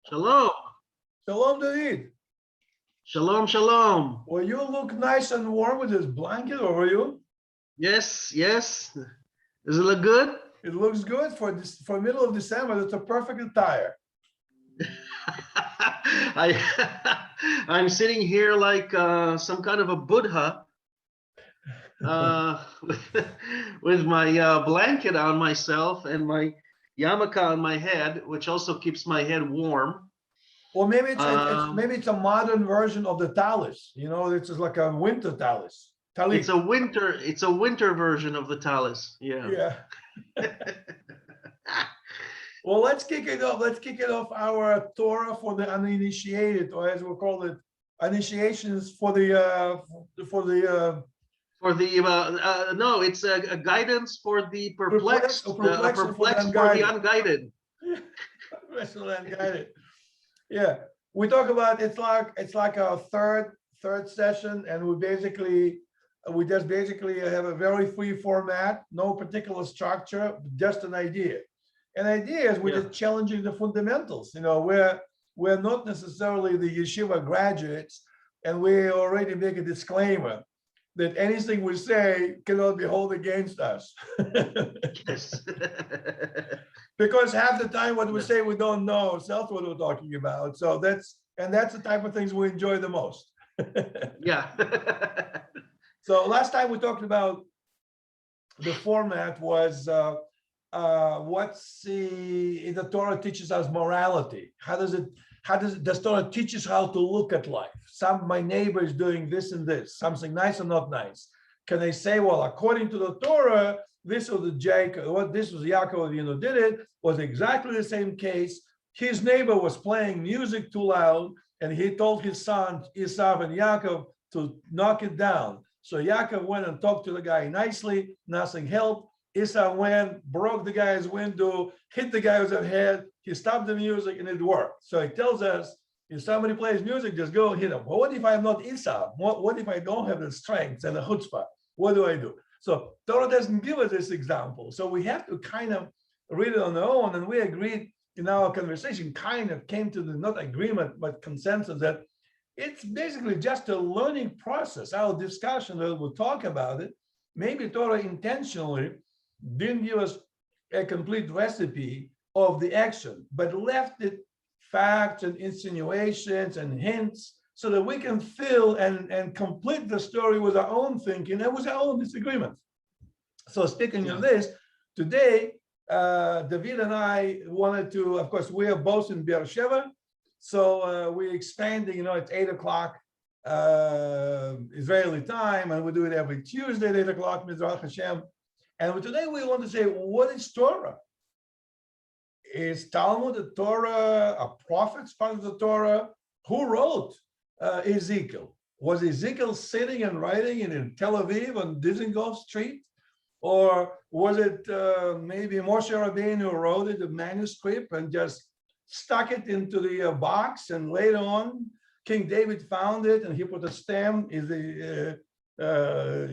Shalom. Shalom, David. Shalom, shalom. Well, you look nice and warm with this blanket over you. Yes, yes. Does it look good? It looks good for this for middle of December. It's a perfect attire. I'm sitting here like some kind of a Buddha with my blanket on myself and my yarmulke on my head, which also keeps my head warm. Or maybe it's a modern version of the talis. You know, it's just like a winter talis. Talit. It's a winter version of the talis. Yeah. Yeah. Well, let's kick it off. Let's kick it off our Torah for the uninitiated, or as we call it, initiations for the no, it's a guidance for the perplexed, perplexed for the unguided. Perplexed for the unguided. Yeah, we talk about it's like our third session, and we just basically have a very free format, no particular structure, just an idea. An idea is we're just challenging the fundamentals. You know, we're not necessarily the yeshiva graduates, and we already make a disclaimer that anything we say cannot be held against us. Yes. Because half the time what we say we don't know ourselves what we're talking about. So that's the type of things we enjoy the most. Yeah. So last time we talked about the format was what's the Torah teaches us morality. Does Torah teach us how to look at life? My neighbor is doing this and this, something nice or not nice. Can they say, well, according to the Torah, this was Yaakov, did it, was exactly the same case. His neighbor was playing music too loud, and he told his son, Esav and Yaakov, to knock it down. So Yaakov went and talked to the guy nicely, nothing helped. Esav went, broke the guy's window, hit the guy with his head, he stopped the music, and it worked. So he tells us, if somebody plays music, just go hit him. But what if I'm not Esav? What if I don't have the strength and the chutzpah? What do I do? So Torah doesn't give us this example. So we have to kind of read it on our own. And we agreed in our conversation, kind of came to the, not agreement, but consensus that it's basically just a learning process. Our discussion, we'll talk about it. Maybe Torah intentionally didn't give us a complete recipe of the action, but left it facts and insinuations and hints so that we can fill and complete the story with our own thinking and with our own disagreements. So speaking of this, today, David and I wanted to, of course, we are both in Beersheba. So we're expanding, it's 8 o'clock Israeli time, and we do it every Tuesday at 8 o'clock, Mizrach Hashem. And today we want to say, what is Torah? Is Talmud the Torah, a prophet's part of the Torah? Who wrote Ezekiel? Was Ezekiel sitting and writing in Tel Aviv on Dizengoff Street? Or was it maybe Moshe Rabbeinu who wrote it, the manuscript, and just stuck it into the box, and later on, King David found it and he put a stamp? Is the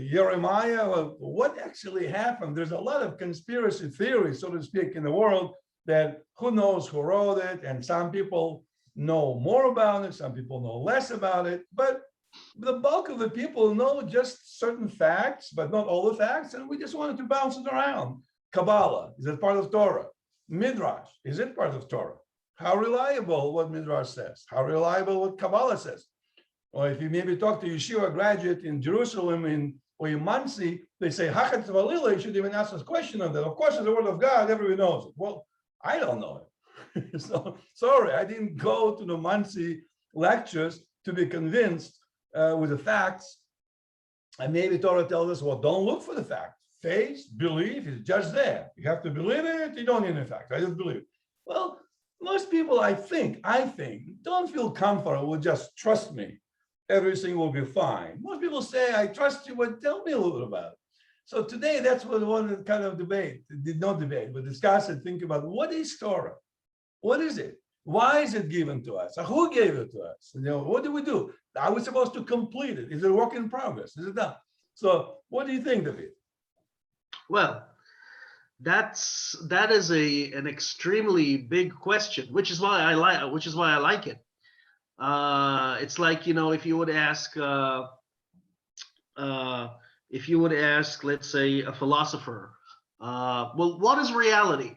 Jeremiah? What actually happened? There's a lot of conspiracy theories, so to speak, in the world, that who knows who wrote it, and some people know more about it, some people know less about it, but the bulk of the people know just certain facts, but not all the facts, and we just wanted to bounce it around. Kabbalah, is it part of Torah? Midrash, is it part of Torah? How reliable what Midrash says? How reliable what Kabbalah says? Or if you maybe talk to yeshiva graduate in Jerusalem or in Monsey, they say, Hachat Valila, you should even ask us a question on that. Of course, it's the word of God, everybody knows it. Well, I don't know it. So sorry, I didn't go to the Monsey lectures to be convinced with the facts. And maybe Torah tells us, well, don't look for the facts. Faith, belief is just there. You have to believe it, you don't need any facts. I just believe it. Well, most people, I think, don't feel comfortable with just trust me. Everything will be fine. Most people say, I trust you, but tell me a little bit about it. So today, that's what we wanted to kind of debate. Did not debate, but discuss and think about what is Torah? What is it? Why is it given to us? Who gave it to us? What do we do? Are we supposed to complete it? Is it a work in progress? Is it done? So what do you think, David? Well, that is an extremely big question, which is why I like it. It's like, if you would ask uh, let's say, a philosopher, well, what is reality?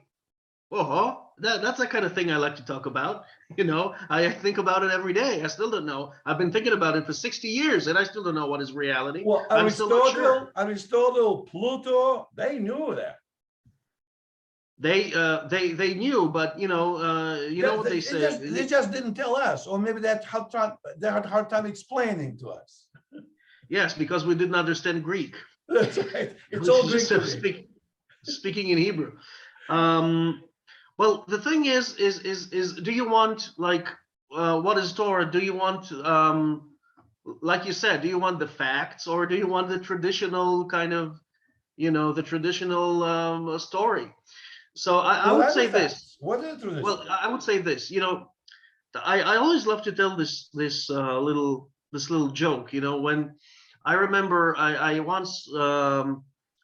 That's the kind of thing I like to talk about. I think about it every day. I still don't know. I've been thinking about it for 60 years, and I still don't know what is reality. Well, I'm still not sure. Aristotle, Pluto, they knew that. They knew, but what they say. They just didn't tell us, or maybe they had a hard time explaining to us. Yes, because we didn't understand Greek. That's right. It's all Greek today. Speaking in Hebrew. Well, the thing is, do you want, like, what is Torah? Do you want, like you said, do you want the facts, or do you want the traditional kind of, the traditional story? So I would say this. What is the tradition? Well, I would say this. I always love to tell this little joke. When I remember I once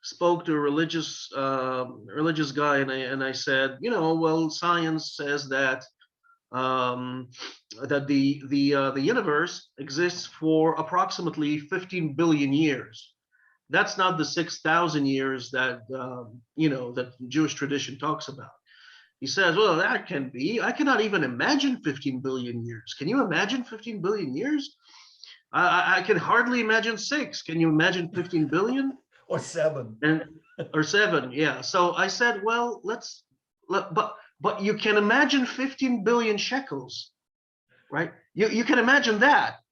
spoke to a religious guy, and I said, well, science says that the universe exists for approximately 15 billion years. That's not the 6,000 years that that Jewish tradition talks about. He says, well, that can be. I cannot even imagine 15 billion years. Can you imagine 15 billion years? I can hardly imagine 6. Can you imagine 15 billion? Or 7. Or 7, yeah. So I said, well, but you can imagine 15 billion shekels, right? You can imagine that,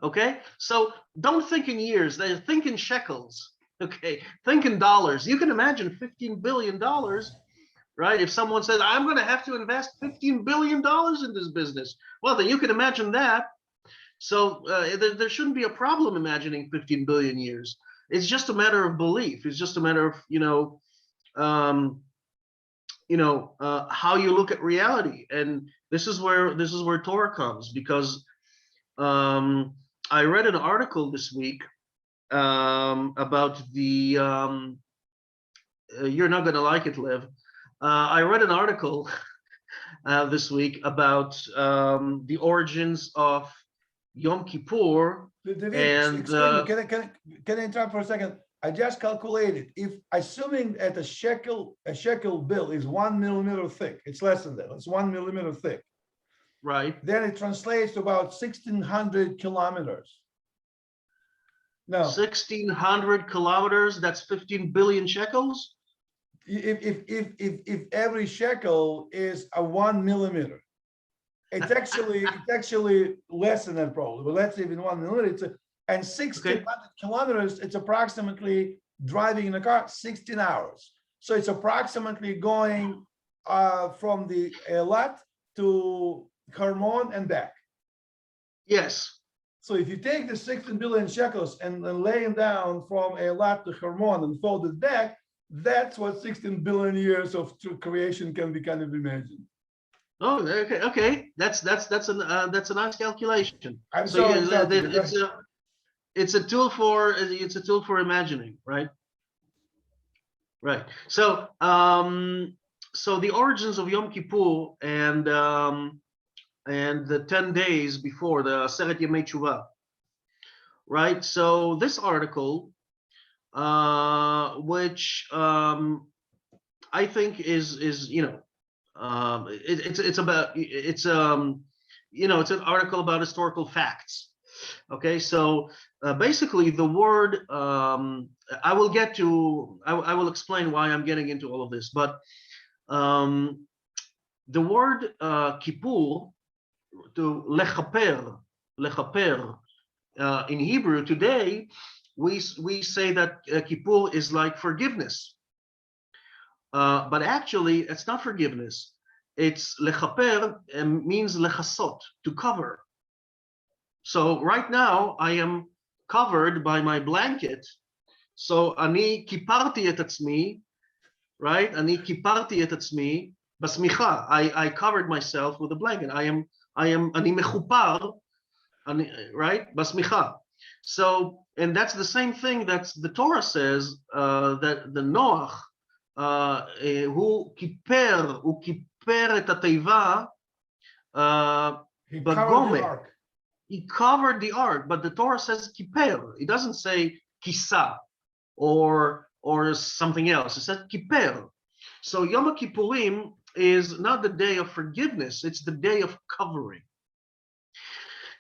okay? So don't think in years, think in shekels, okay? Think in dollars. You can imagine $15 billion, right? If someone says, I'm going to have to invest $15 billion in this business, well, then you can imagine that. So there shouldn't be a problem imagining 15 billion years. It's just a matter of belief. It's just a matter of, how you look at reality. And this is where Torah comes, because I read an article this week about the, you're not going to like it, Lev. I read an article this week about the origins of Yom Kippur. And can I interrupt for a second? I just calculated, if assuming that a shekel bill is 1 millimeter thick, it's less than that, it's 1 millimeter thick. Right. Then it translates to about 1,600 kilometers. No. 1,600 kilometers, that's 15 billion shekels? If every shekel is a 1 millimeter, it's actually less than that probably, but let's say in 1 millimeter, and 1,600 kilometers, it's approximately driving in a car 16 hours. So it's approximately going from the Eilat to Carmon and back. Yes. So if you take the 16 billion shekels and then lay them down from Eilat to Carmon and fold it back, that's what 16 billion years of creation can be kind of imagined. Oh, okay. That's a nice calculation. I'm sorry. It's a tool for imagining, right? Right. So so the origins of Yom Kippur and the 10 days before the Aseret Yemei Tshuva, right? So this article, which I think is it's an article about historical facts. Okay, so basically the word, I will explain why I'm getting into all of this, but the word kippur, to lechaper, in Hebrew today, we say that kippur is like forgiveness, but actually it's not forgiveness. It's lechaper, means lechasot, to cover. So right now I am covered by my blanket. So ani kiparti et atzmi, right? Ani kiparti et atzmi basmicha. I covered myself with a blanket. I am ani mechupar, right? Basmicha. So, and that's the same thing that the Torah says, that the Noach, הוא כיפר את התיבה He covered the בגומק. ark. He covered the ark, but the Torah says kiper. It doesn't say kisa or something else. It says kiper. So Yom Kippurim is not the day of forgiveness, it's the day of covering.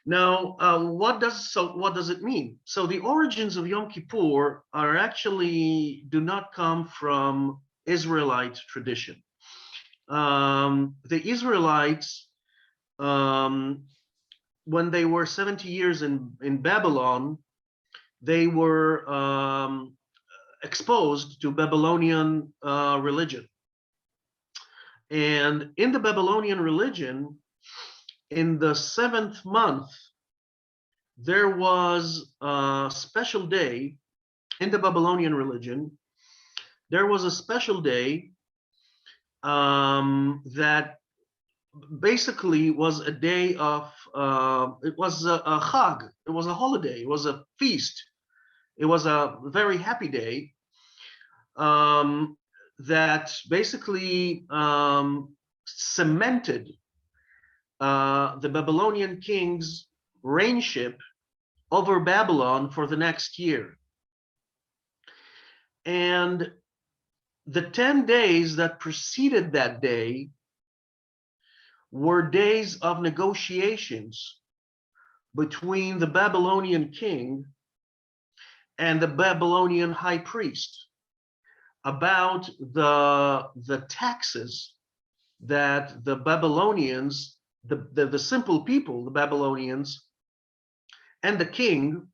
Now, what does it mean? So the origins of Yom Kippur are actually do not come from Israelite tradition. The Israelites, when they were 70 years in Babylon, they were exposed to Babylonian religion. And in the Babylonian religion, in the 7th month, there was a special day in the Babylonian religion. There was a special day that basically was a day of, it was a chag, it was a holiday, it was a feast. It was a very happy day that basically cemented the Babylonian king's reignship over Babylon for the next year. And the 10 days that preceded that day were days of negotiations between the Babylonian king and the Babylonian high priest about the taxes that the Babylonians, the simple people, the Babylonians, and the king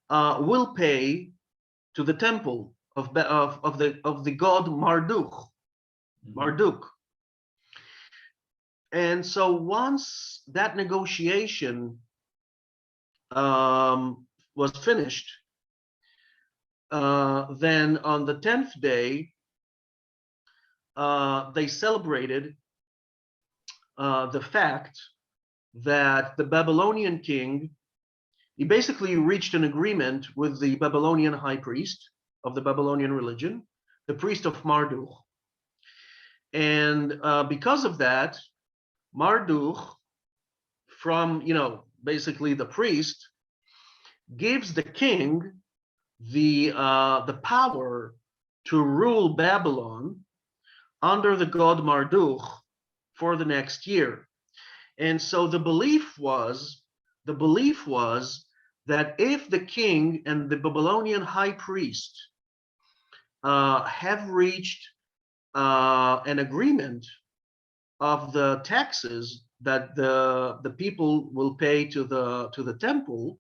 will pay to the temple of the god Marduk. And so once that negotiation was finished, then on the 10th day, they celebrated the fact that the Babylonian king, he basically reached an agreement with the Babylonian high priest of the Babylonian religion, the priest of Marduk. And because of that, Marduk, from, basically the priest, gives the king the power to rule Babylon under the god Marduk for the next year. And so the belief was that if the king and the Babylonian high priest have reached an agreement of the taxes that the people will pay to the temple,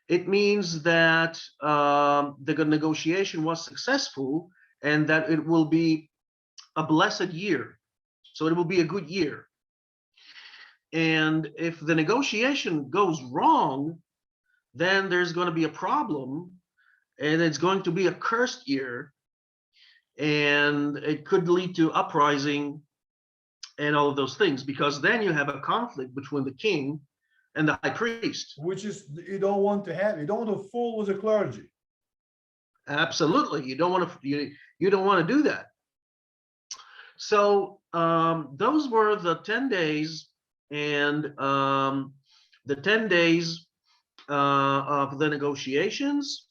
it means that the negotiation was successful and that it will be a blessed year. So it will be a good year. And if the negotiation goes wrong, then there's going to be a problem and it's going to be a cursed year. And it could lead to uprising and all of those things, because then you have a conflict between the king and the high priest. Which is, you don't want to have, you don't want to fool with the clergy. Absolutely. You don't want to, you don't want to do that. So those were the 10 days, and the 10 days of the negotiations,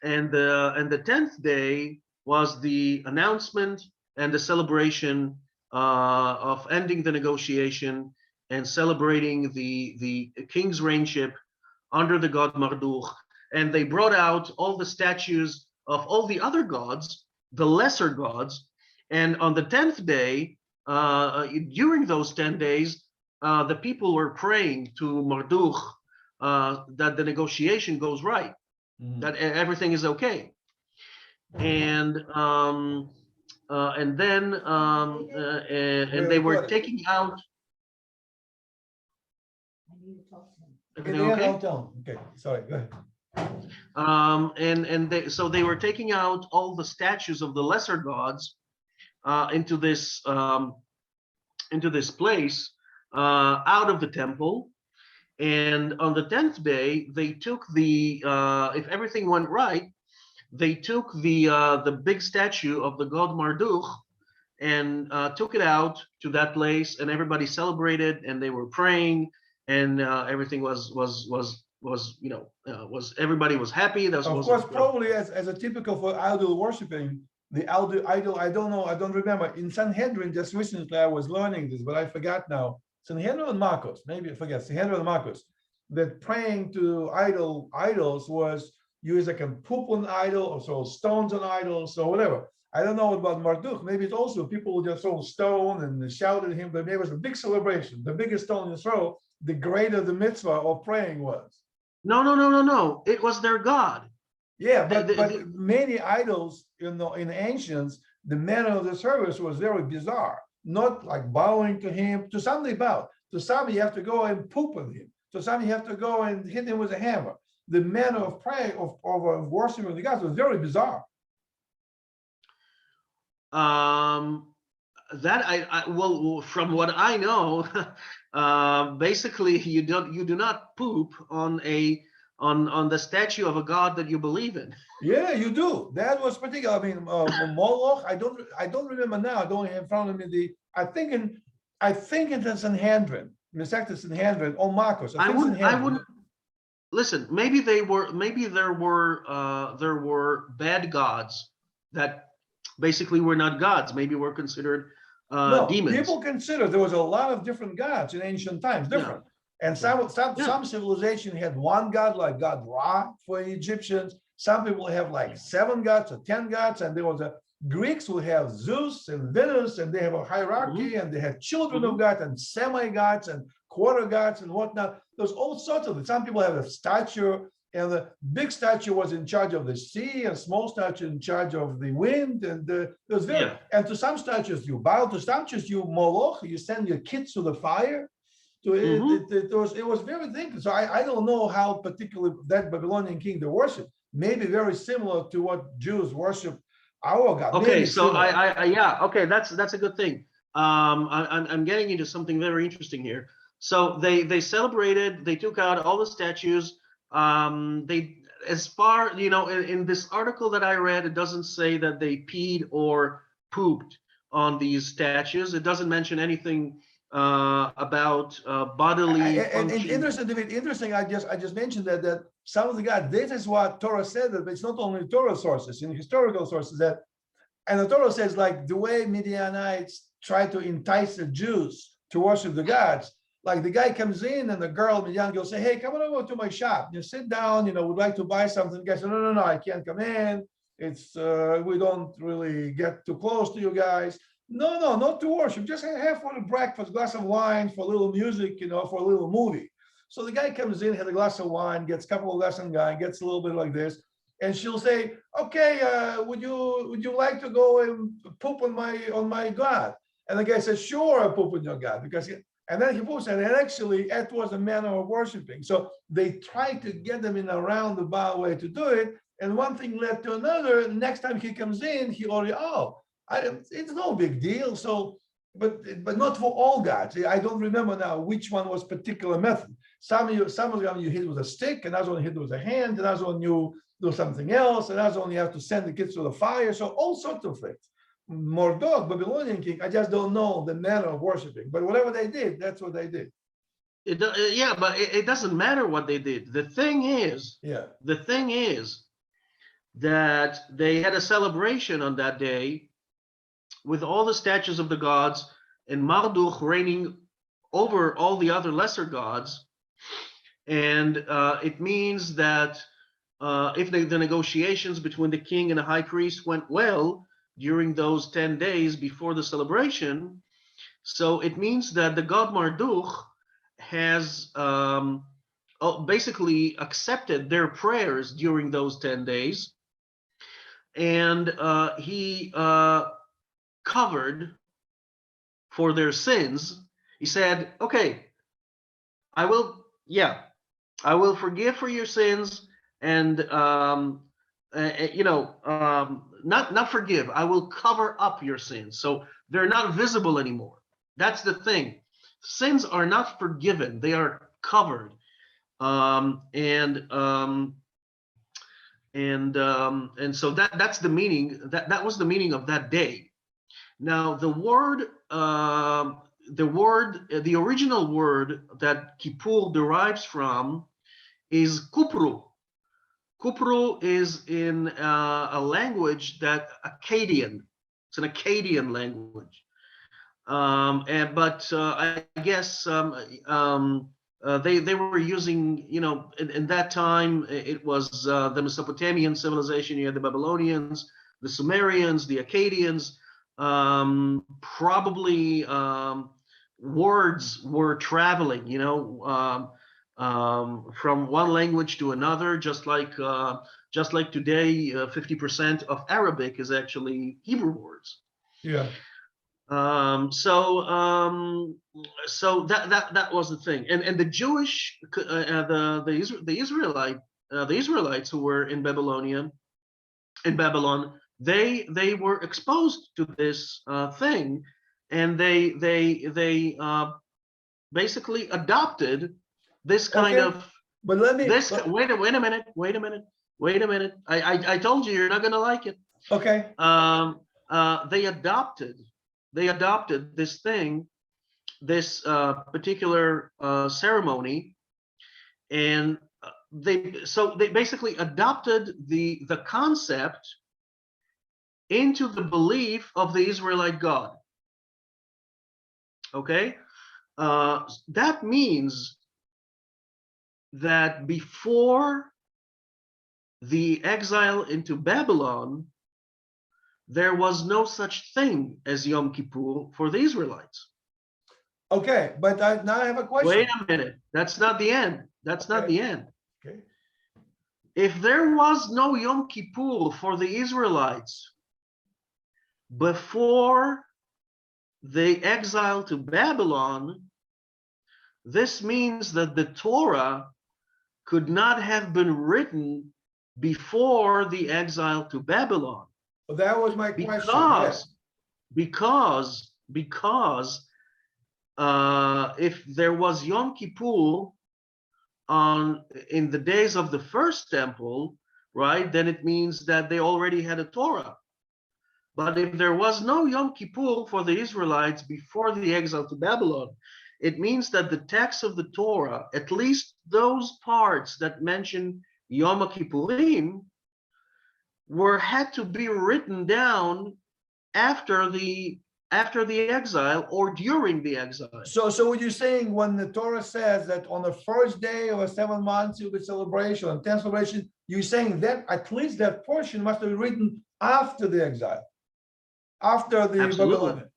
and the 10th day was the announcement and the celebration of ending the negotiation and celebrating the king's reignship under the god Marduk. And they brought out all the statues of all the other gods, the lesser gods. And on the 10th day, during those 10 days, the people were praying to Marduk that the negotiation goes right, that everything is okay. And then they were taking out. Everything okay? Okay, sorry, go ahead. So they were taking out all the statues of the lesser gods into this place out of the temple. And on the 10th day, they took if everything went right, they took the big statue of the god Marduk and took it out to that place, and everybody celebrated, and they were praying, and everything was was everybody was happy. That Of was course, probably as a typical for idol worshiping, the idol, I don't know, I don't remember. In Sanhedrin, just recently I was learning this, but I forgot now. Sanhedrin and Marcos, maybe I forget, Sanhedrin and Marcos, that praying to idols was you either can poop on idol or throw stones on idols or whatever. I don't know about Marduk. Maybe it's also people who just throw stone and shout at him, but maybe it was a big celebration. The bigger stone you throw, the greater the mitzvah of praying was. no. It was their god. Yeah, The- the- but the- many idols, in ancients, the manner of the service was very bizarre. Not like bowing to him. To some they bow. To some you have to go and poop on him. To some you have to go and hit him with a hammer. The manner of prayer of worshiping the gods was very bizarre. That well, from what I know, basically you do not poop on on the statue of a god that you believe in. Yeah, you do. That was particular. I mean, Moloch. I don't remember now. I don't have in front of me the. I think it is in Sanhedrin. Masechet Sanhedrin or Marcos. I think wouldn't. I Sanhedrin. wouldn't. Listen, maybe there were bad gods that basically were not gods. Maybe were considered No, demons. people consider there was a lot of different gods in ancient times, Yeah. different. And some Yeah. civilization had one god, like God Ra for Egyptians. Some people have like 7 gods or 10 gods, and there was a Greeks will have Zeus and Venus, and they have a hierarchy, and they have children of God and semi-gods and quarter gods and whatnot. There's all sorts of it. Some people have a statue, and the big statue was in charge of the sea, and small statue in charge of the wind. And it was very, Yeah. and to some statues you bow, to some statues you moloch, you send your kids to the fire. To it was very thinking. So I don't know how particularly that Babylonian king they worship. Maybe very similar to what Jews worship our God. Okay, Maybe so similar. yeah, okay, that's a good thing. I'm getting into something very interesting here. So they celebrated, they took out all the statues. They, as far, in this article that I read, it doesn't say that they peed or pooped on these statues. It doesn't mention anything about bodily And function. interesting. I just mentioned that some of the guys. This is what Torah said. That it's not only Torah sources, in historical sources that, and the Torah says like the way Midianites try to entice the Jews to worship the gods. Like the guy comes in and the girl, Midian girl, say, "Hey, come on over to my shop. You sit down. Would like to buy something." The guy said, "No, I can't come in. It's we don't really get too close to you guys." No, not to worship. Just have for the breakfast, glass of wine, for a little music, for a little movie. So the guy comes in, has a glass of wine, gets a couple of glasses of wine, gets a little bit like this, and she'll say, "Okay, would you like to go and poop on my God?" And the guy says, "Sure, I'll poop on your God," and then he poops, and actually that was a manner of worshiping. So they tried to get them in a roundabout way to do it, and one thing led to another. Next time he comes in, he already it's no big deal. So, but not for all gods. I don't remember now which one was particular method. Some of them you hit with a stick, and another one hit with a hand, and another one you do something else, and another one you have to send the kids to the fire. So all sorts of things. Marduk, Babylonian king, I just don't know the manner of worshiping. But whatever they did, that's what they did. Yeah, but it doesn't matter what they did. The thing is that they had a celebration on that day with all the statues of the gods and Marduk reigning over all the other lesser gods. And it means that if the negotiations between the king and the high priest went well during those 10 days before the celebration, so it means that the god Marduk has basically accepted their prayers during those 10 days. And he covered for their sins. He said, "Okay, I will forgive for your sins, and not forgive. I will cover up your sins, so they're not visible anymore." That's the thing. Sins are not forgiven; they are covered. and so that's the meaning. That was the meaning of that day. Now the original word that Kippur derives from is kupru. Kupru is in a language that Akkadian. It's an Akkadian language. But I guess they were using, in that time it was the Mesopotamian civilization. You had the Babylonians, the Sumerians, the Akkadians. Probably words were traveling, from one language to another, just like today, 50% of Arabic is actually Hebrew words. Yeah. So that was the thing, and the Jewish, the Israelites who were in Babylon, they were exposed to this thing, and they basically adopted this kind Okay. of But let me. this. Wait a minute. I told you you're not gonna like it. Okay. They adopted this thing, this particular ceremony, and they basically adopted the concept into the belief of the Israelite God. Okay, that means that before the exile into Babylon, there was no such thing as Yom Kippur for the Israelites. Okay, but now I have a question. Wait a minute. That's not the end. That's not the end. Okay. If there was no Yom Kippur for the Israelites before the exile to Babylon, this means that the Torah could not have been written before the exile to Babylon. Well, that was my question. Because if there was Yom Kippur in the days of the first temple, right, then it means that they already had a Torah. But if there was no Yom Kippur for the Israelites before the exile to Babylon, it means that the text of the Torah, at least those parts that mention Yom Kippurim, had to be written down after the exile or during the exile. So what you're saying, when the Torah says that on the first day of a 7 months it will be celebration, on 10th celebration, you're saying that at least that portion must have been written after the exile, after the Babylonian.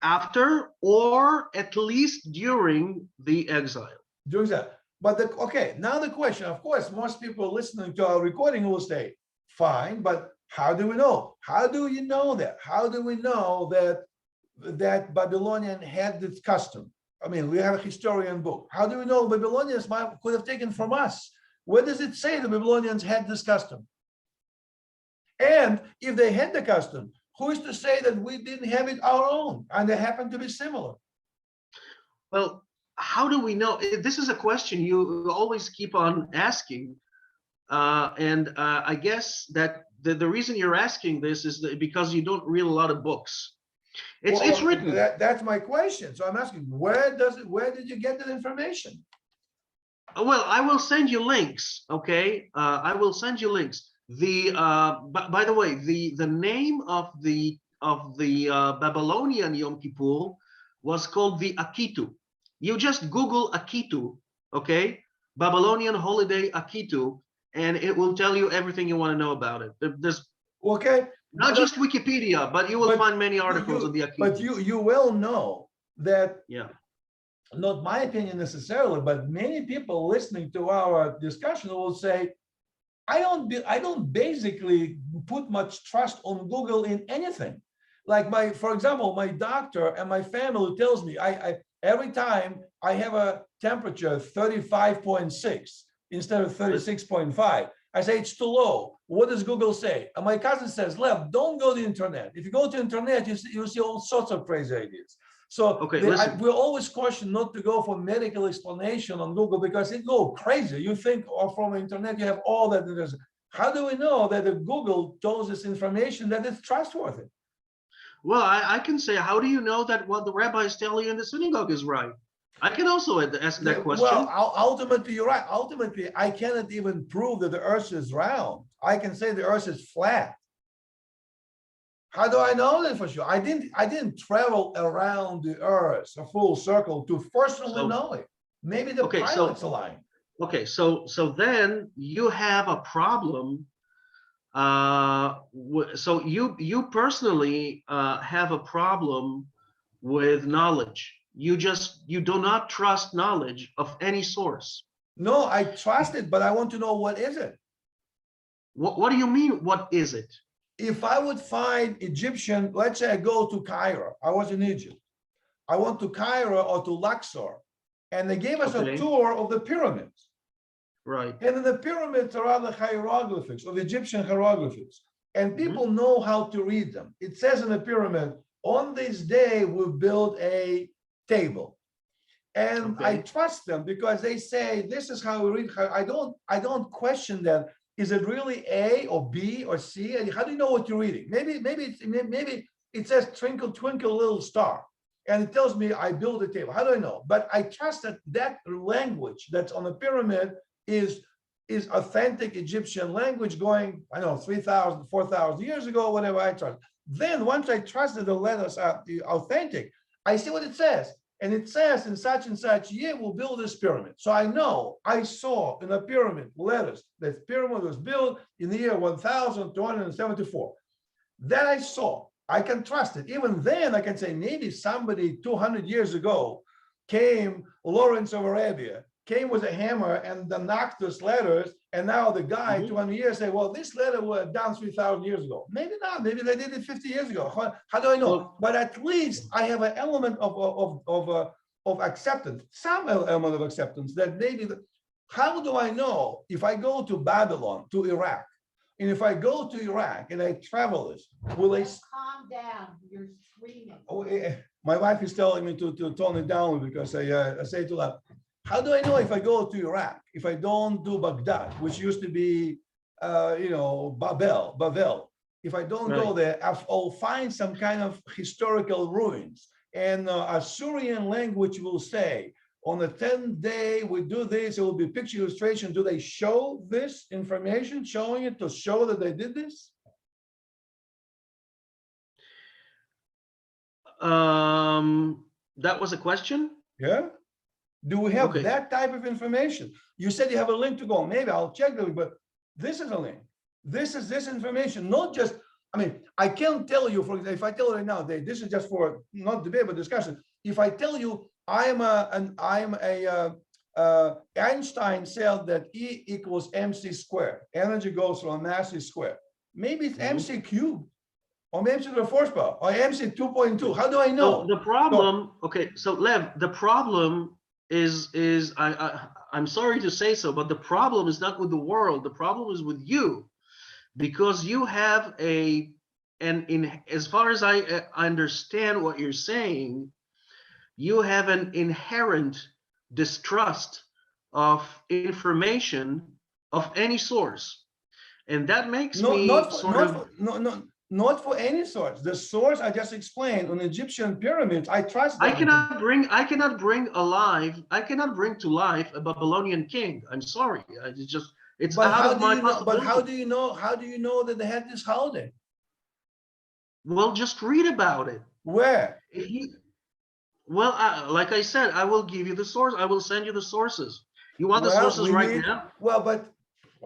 After, or at least during the exile. During that. But now the question, of course, most people listening to our recording will say, fine, but how do we know? How do you know that? How do we know that Babylonian had this custom? I mean, we have a historian book. How do we know Babylonians could have taken from us? Where does it say the Babylonians had this custom? And if they had the custom, who is to say that we didn't have it our own and they happen to be similar? Well, how do we know? This is a question you always keep on asking. And I guess that the reason you're asking this is because you don't read a lot of books. It's written. That's my question. So I'm asking, where did you get that information? Well, I will send you links. Okay, I will send you links. By the way, the name of the Babylonian Yom Kippur was called the Akitu. You just Google Akitu, okay? Babylonian holiday Akitu, and it will tell you everything you want to know about it. There's not just Wikipedia, but you will find many articles on the Akitu. But you will know that, yeah, not my opinion necessarily, but many people listening to our discussion will say, I don't basically put much trust on Google in anything. Like for example, my doctor and my family tells me every time I have a temperature 35.6 instead of 36.5, I say it's too low. What does Google say? And my cousin says, Lev, don't go to the internet. If you go to the internet, you see all sorts of crazy ideas. So Okay, listen. we're always cautioned not to go for medical explanation on Google because it go crazy. You think from the internet you have all that. How do we know that if Google tells us information that it's trustworthy? Well, I can say, how do you know that what the rabbis tell you in the synagogue is right? I can also ask that question. Well, ultimately, you're right. Ultimately, I cannot even prove that the earth is round. I can say the earth is flat. How do I know that for sure? I didn't travel around the earth a full circle to personally know it. Maybe the pilots aligned. Okay, so then you have a problem. So you personally have a problem with knowledge. You do not trust knowledge of any source. No, I trust it, but I want to know what is it. What do you mean? What is it? If I would find Egyptian, let's say I go to Cairo. I was in Egypt. I went to Cairo or to Luxor, and they gave us a tour of the pyramids. Right. And in the pyramids are other hieroglyphics of Egyptian hieroglyphics, and people know how to read them. It says in the pyramid, on this day we build a table. And I trust them because they say this is how we read. I don't question them. Is it really A or B or C? How do you know what you're reading? Maybe it says twinkle, twinkle, little star. And it tells me I build a table. How do I know? But I trust that language that's on the pyramid is authentic Egyptian language going, I don't know, 3,000, 4,000 years ago, whatever I trust. Then once I trust that the letters are authentic, I see what it says. And it says in such and such year, we'll build this pyramid. So I know I saw in a pyramid letters that pyramid was built in the year 1274. That I saw. I can trust it. Even then, I can say maybe somebody 200 years ago came, Lawrence of Arabia, came with a hammer and knocked those letters. And now the guy 200 years say, well, this letter was done 3,000 years ago. Maybe not. Maybe they did it 50 years ago. How do I know? Well, but at least I have an element of acceptance, some element of acceptance that maybe. How do I know if I go to Babylon, to Iraq, and if I go to Iraq and I travel this, will I calm down? You're screaming. Oh, my wife is telling me to tone it down because I say to her, how do I know if I go to Iraq, if I don't do Baghdad, which used to be, Babel, if I don't go there, I'll find some kind of historical ruins. And Assyrian language will say, on the 10th day, we do this, it will be picture illustration. Do they show this information, showing it to show that they did this? That was a question? Yeah. Do we have that type of information? You said you have a link to go. Maybe I'll check it, but this is a link. This is this information, not just, I mean, I can't tell you, for example, if I tell you right now, this is just for not debate, but discussion. If I tell you Einstein said that E equals mc squared. Energy goes from mass is squared. Maybe it's mc cubed, or maybe it's the force power, or mc 2.2. How do I know? So the problem, so Lev, the problem is I'm sorry to say so, but the problem is not with the world. The problem is with you, because you have as far as I understand what you're saying, you have an inherent distrust of information of any source, and that makes not for any source. The source I just explained on Egyptian pyramids, I trust them. I cannot bring to life a Babylonian king. I'm sorry. It's out of my possibility. But how do you know that they had this holiday? Well, just read about it. Where? Like I said, I will give you the source. I will send you the sources. You want the sources right now? Well, but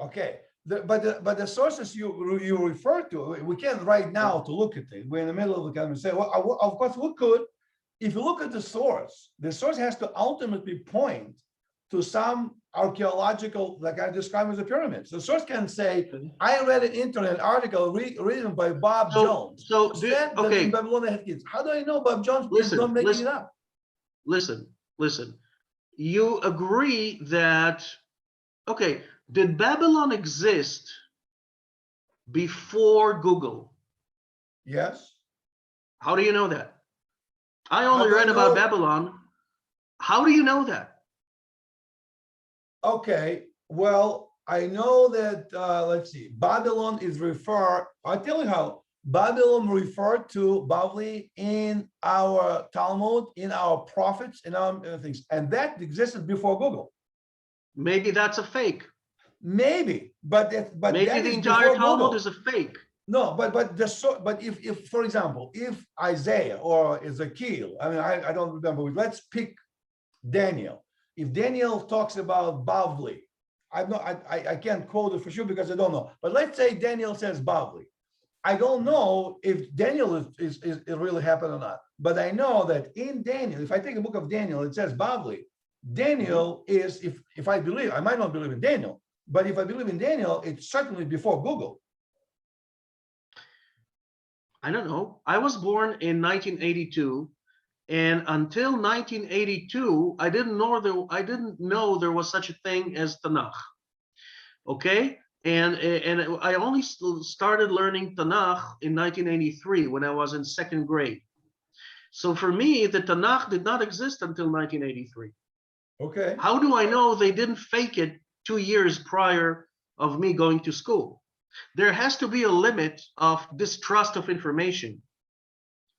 okay. But the sources you refer to, we can't right now to look at it. We're in the middle of the conversation. Well, of course, we could. If you look at the source has to ultimately point to some archaeological, like I described as the pyramids. The source can say, I read an internet article written by Bob Jones. In Babylon had kids. How do I know Bob Jones is not making it up? Listen. You agree that, did Babylon exist before Google? Yes. How do you know that? I How only do I read about know? Babylon. How do you know that? Okay, well, I know that, let's see, Babylon is I'll tell you how. Babylon referred to Bavli in our Talmud, in our prophets, in our things, and that existed before Google. Maybe that's a fake. Maybe, but Maybe that the is entire before Talmud Google. is a fake. No, but if for example, if Isaiah or Ezekiel, I mean, I don't remember. Let's pick Daniel. If Daniel talks about Bavli, I can't quote it for sure because I don't know. But let's say Daniel says Bavli. I don't know if Daniel is it really happened or not. But I know that in Daniel, if I take a book of Daniel, it says Bavli. Daniel is, if I believe, I might not believe in Daniel, but if I believe in Daniel, it's certainly before Google. I don't know. I was born in 1982, and until 1982, I didn't know there was such a thing as Tanakh. Okay, and I only started learning Tanakh in 1983 when I was in second grade. So for me, the Tanakh did not exist until 1983. Okay. How do I know they didn't fake it 2 years prior of me going to school? There has to be a limit of distrust of information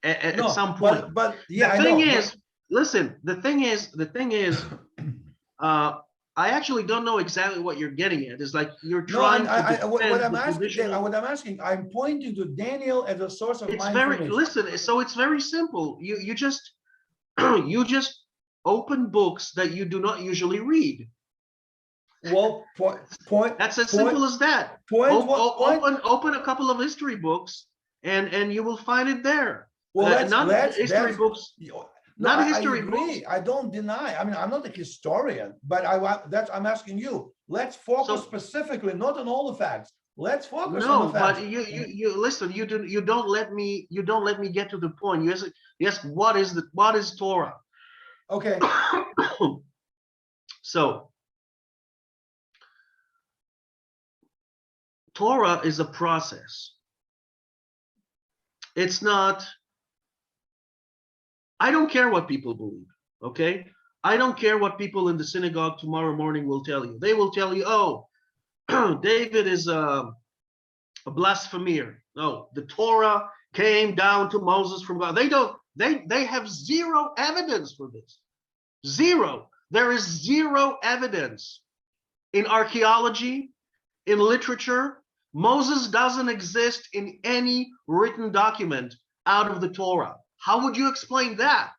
at some point. But yeah, The I thing know. is, listen, the thing is, I actually don't know exactly what you're getting at. It's like you're No, trying to what defend I'm the asking, traditional. what I'm asking, I'm pointing to Daniel as a source of It's my very, information. listen, so it's very simple. You just you just open books that you do not usually read. Well, That's as simple as that. Open a couple of history books and you will find it there. Well, Not history books, no, not I history books. agree. I don't deny. I mean, I'm not a historian, but I'm asking you. Let's focus So- specifically, not on all the facts. Let's focus on No, the facts. but you listen. You don't let me get to the point. Yes. What is Torah? Okay. So Torah is a process. It's not. I don't care what people believe. Okay, I don't care what people in the synagogue tomorrow morning will tell you. They will tell you, oh, David is a blasphemer. No, the Torah came down to Moses from God. They don't. They have zero evidence for this. Zero. There is zero evidence in archaeology, in literature. Moses doesn't exist in any written document out of the Torah. How would you explain that?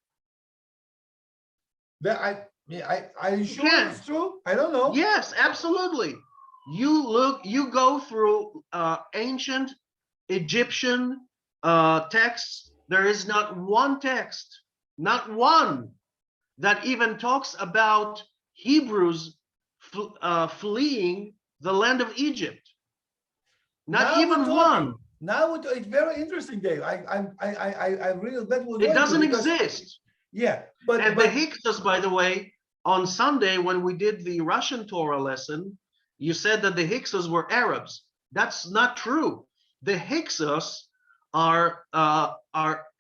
Are you sure Can't. it's true? I don't know. Yes, absolutely. You go through ancient Egyptian texts. There is not one text, not one, that even talks about Hebrews fleeing the land of Egypt. Not Now even we're talking. one. Now it's very interesting, Dave. I really glad we're It going doesn't to because, exist. yeah, And the Hyksos, by the way, on Sunday when we did the Russian Torah lesson, you said that the Hyksos were Arabs. That's not true. The Hyksos are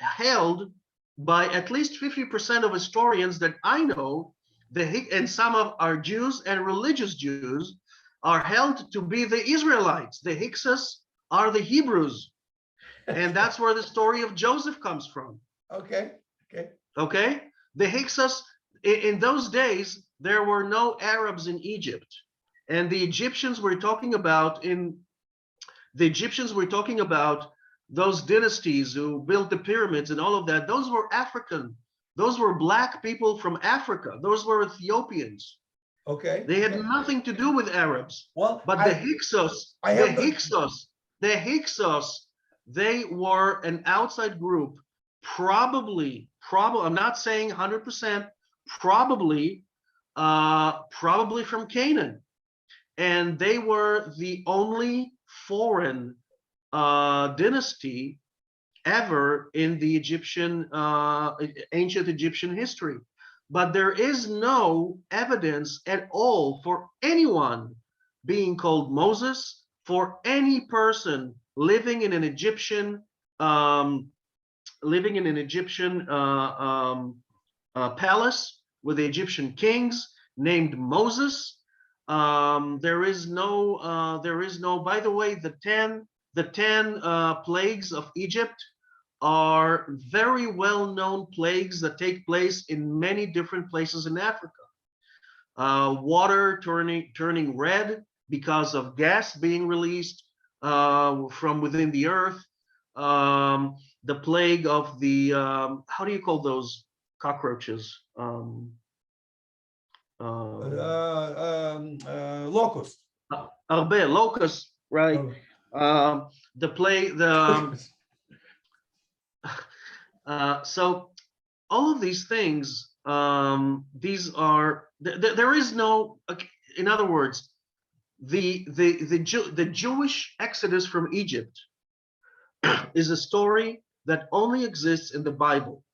held by at least 50% of historians that I know. And some of our Jews and religious Jews are held to be the Israelites. The Hyksos are the Hebrews, and that's where the story of Joseph comes from. okay. Okay, the Hyksos, in those days there were no Arabs in Egypt, and the Egyptians we're talking about those dynasties who built the pyramids and all of that. Those were African. Those were black people from Africa. Those were Ethiopians. Okay. They had nothing to do with Arabs. Well, But the Hyksos, they were an outside group, probably, I'm not saying 100%, probably from Canaan. And they were the only foreign dynasty ever in the ancient Egyptian history. But there is no evidence at all for anyone being called Moses, for any person living in an Egyptian living in an Egyptian palace with the Egyptian kings named Moses. There is no. By the way, the ten plagues of Egypt are very well-known plagues that take place in many different places in Africa. Water turning red because of gas being released from within the earth. The plague of the how do you call those cockroaches? Locust. Arbe, locusts, right? The plague, so all of these things, these are there is no. In other words, the Jewish exodus from Egypt is a story that only exists in the Bible.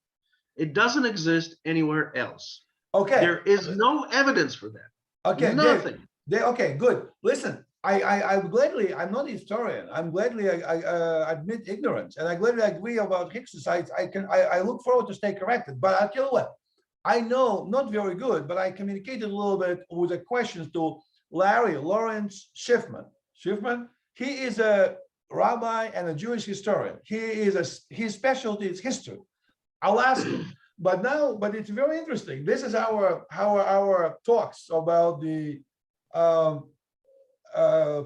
It doesn't exist anywhere else. Okay. There is no evidence for that. Okay, Nothing. Okay, good. Listen, I'm gladly, I'm not a historian. I'm gladly I admit ignorance, and I gladly agree about Hicks. I look forward to stay corrected. But I'll tell you what, I know not very good, but I communicated a little bit with the questions to Larry Lawrence Schiffman. Schiffman, he is a rabbi and a Jewish historian. His specialty is history. I'll ask him. But it's very interesting. This is our talks about the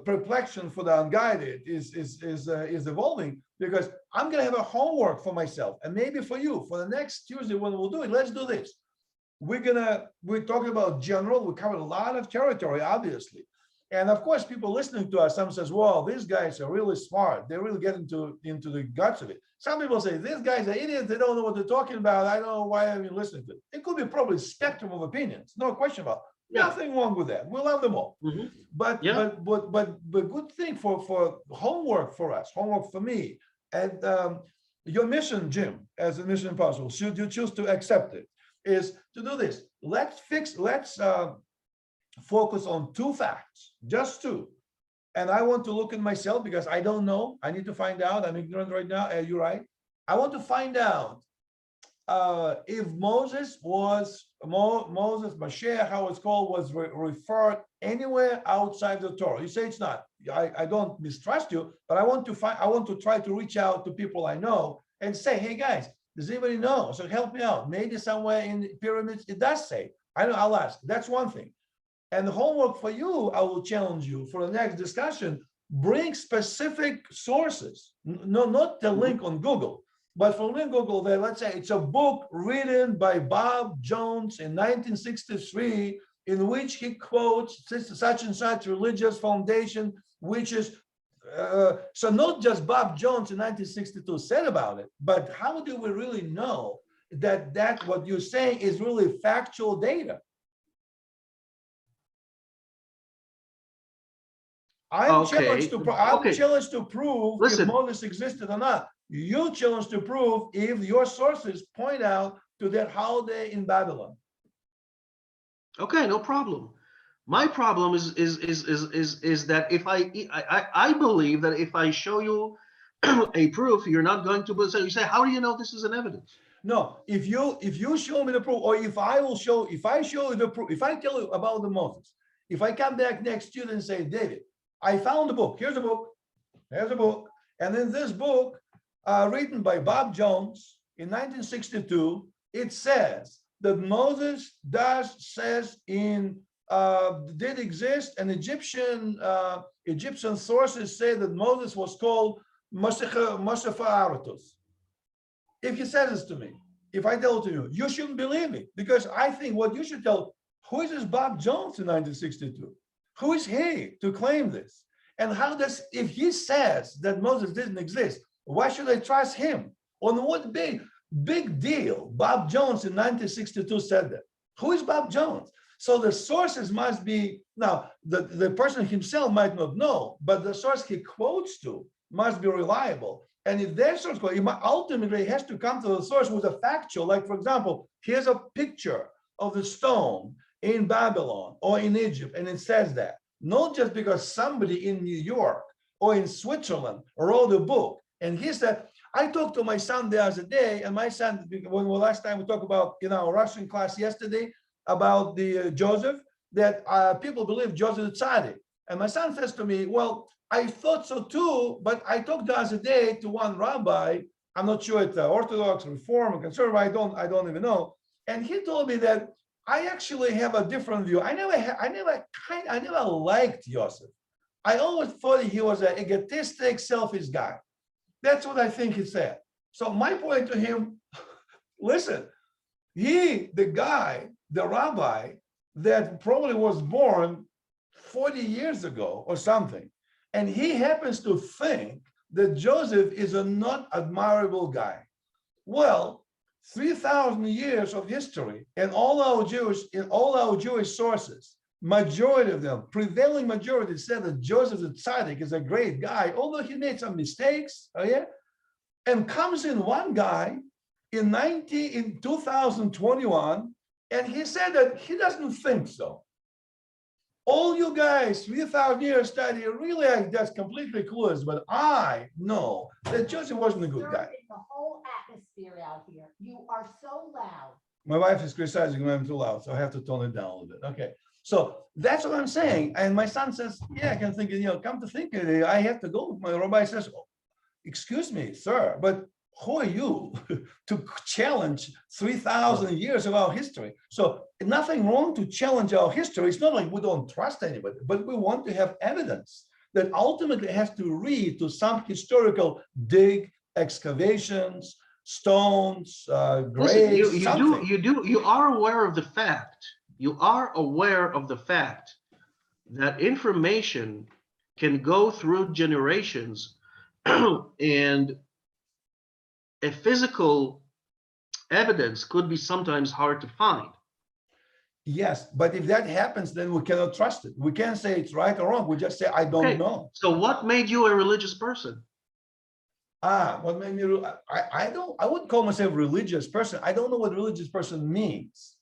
perplexion for the unguided is evolving, because I'm gonna have a homework for myself and maybe for you for the next Tuesday when we'll do it. Let's do this. We're talking about general. We covered a lot of territory, obviously. And of course, people listening to us, some says, well, these guys are really smart. They really get into the guts of it. Some people say, these guys are idiots. They don't know what they're talking about. I don't know why I'm even listening to it. It could be probably a spectrum of opinions. No question about it. Yeah. Nothing wrong with that. We love them all. Mm-hmm. But good thing for homework for us, homework for me. And your mission, Jim, as a mission impossible, should you choose to accept it, is to do this. Let's focus on two facts, just two. And I want to look at myself because I don't know. I need to find out. I'm ignorant right now. You're right. I want to find out if Moses, Mashiach, how it's called, was referred anywhere outside the Torah. You say it's not. I don't mistrust you, but I want to try to reach out to people I know and say, hey guys, does anybody know? So help me out. Maybe somewhere in the pyramids it does say. I'll ask. That's one thing. And the homework for you, I will challenge you for the next discussion, bring specific sources. No, not the link on Google, but for link Google there, let's say it's a book written by Bob Jones in 1963, in which he quotes such and such religious foundation, which is, so not just Bob Jones in 1962 said about it, but how do we really know that what you're saying is really factual data? I'm challenged to prove if Moses existed or not. You challenged to prove if your sources point out to that holiday in Babylon. Okay, no problem. My problem is that if I believe that if I show you a proof, you're not going to believe. So you say, how do you know this is an evidence? No, if you show me the proof, or if I show you the proof, if I tell you about the Moses, if I come back next Tuesday and say, David, I found the book. Here's a book. There's a book. And in this book, written by Bob Jones in 1962, it says that Moses says did exist, and Egyptian sources say that Moses was called Moshe. If he says this to me, if I tell it to you, you shouldn't believe it, because I think what you should tell, who is this Bob Jones in 1962? Who is he to claim this? And if he says that Moses didn't exist, why should I trust him? On what big deal Bob Jones in 1962 said that? Who is Bob Jones? So the sources must be, now the person himself might not know, but the source he quotes to must be reliable. And if their source, ultimately has to come to the source with a factual, like for example, here's a picture of the stone in Babylon or in Egypt, and it says that, not just because somebody in New York or in Switzerland wrote a book and he said, I talked to my son the other day, and my son, when the last time we talked about in our Russian class yesterday about the Joseph, that people believe Joseph is tzaddik. And my son says to me, well, I thought so too, but I talked the other day to one rabbi. I'm not sure it's Orthodox, Reform, or Conservative. I don't even know. And he told me that I actually have a different view. I never liked Joseph. I always thought he was an egotistic, selfish guy. That's what I think he said. So my point to him, listen, the rabbi that probably was born 40 years ago or something, and he happens to think that Joseph is a not admirable guy. Well, 3,000 years of history and all our Jewish sources, majority of them, prevailing majority said that Joseph the Tzaddik is a great guy, although he made some mistakes, and comes in one guy in 2021, and he said that he doesn't think so. All you guys, 3,000 years study, really, that's completely clueless, but I know that Joseph wasn't a good guy. The whole atmosphere out here, you are so loud. My wife is criticizing me, I'm too loud, so I have to tone it down a little bit. Okay, so that's what I'm saying. And my son says, yeah, I can think, come to think of it, I have to go. My rabbi says, oh, excuse me, sir, but who are you to challenge 3,000 years of our history? So nothing wrong to challenge our history. It's not like we don't trust anybody, but we want to have evidence that ultimately has to lead to some historical dig, excavations, stones, graves. Listen, you are aware of the fact. You are aware of the fact that information can go through generations and a physical evidence could be sometimes hard to find. Yes, but if that happens, then we cannot trust it. We can't say it's right or wrong. We just say, I don't know. So what made you a religious person? What made me, I wouldn't call myself a religious person. I don't know what religious person means.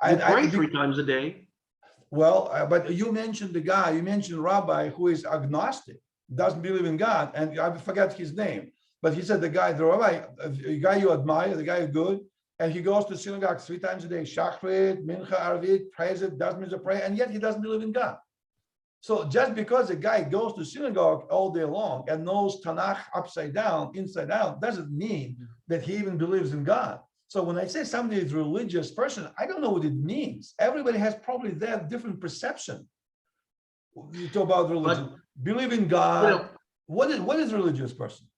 You pray 3 times a day. Well, but you mentioned rabbi who is agnostic, doesn't believe in God, and I forgot his name. But he said the rabbi, the guy you admire, the guy who's good, and he goes to synagogue 3 times a day, Shachrit, Mincha, Arvit, prays it, doesn't miss a prayer, and yet he doesn't believe in God. So just because a guy goes to synagogue all day long and knows Tanakh upside down, inside out, doesn't mean that he even believes in God. So when I say somebody is a religious person, I don't know what it means. Everybody has probably that different perception. You talk about religion, believe in God. What is a religious person?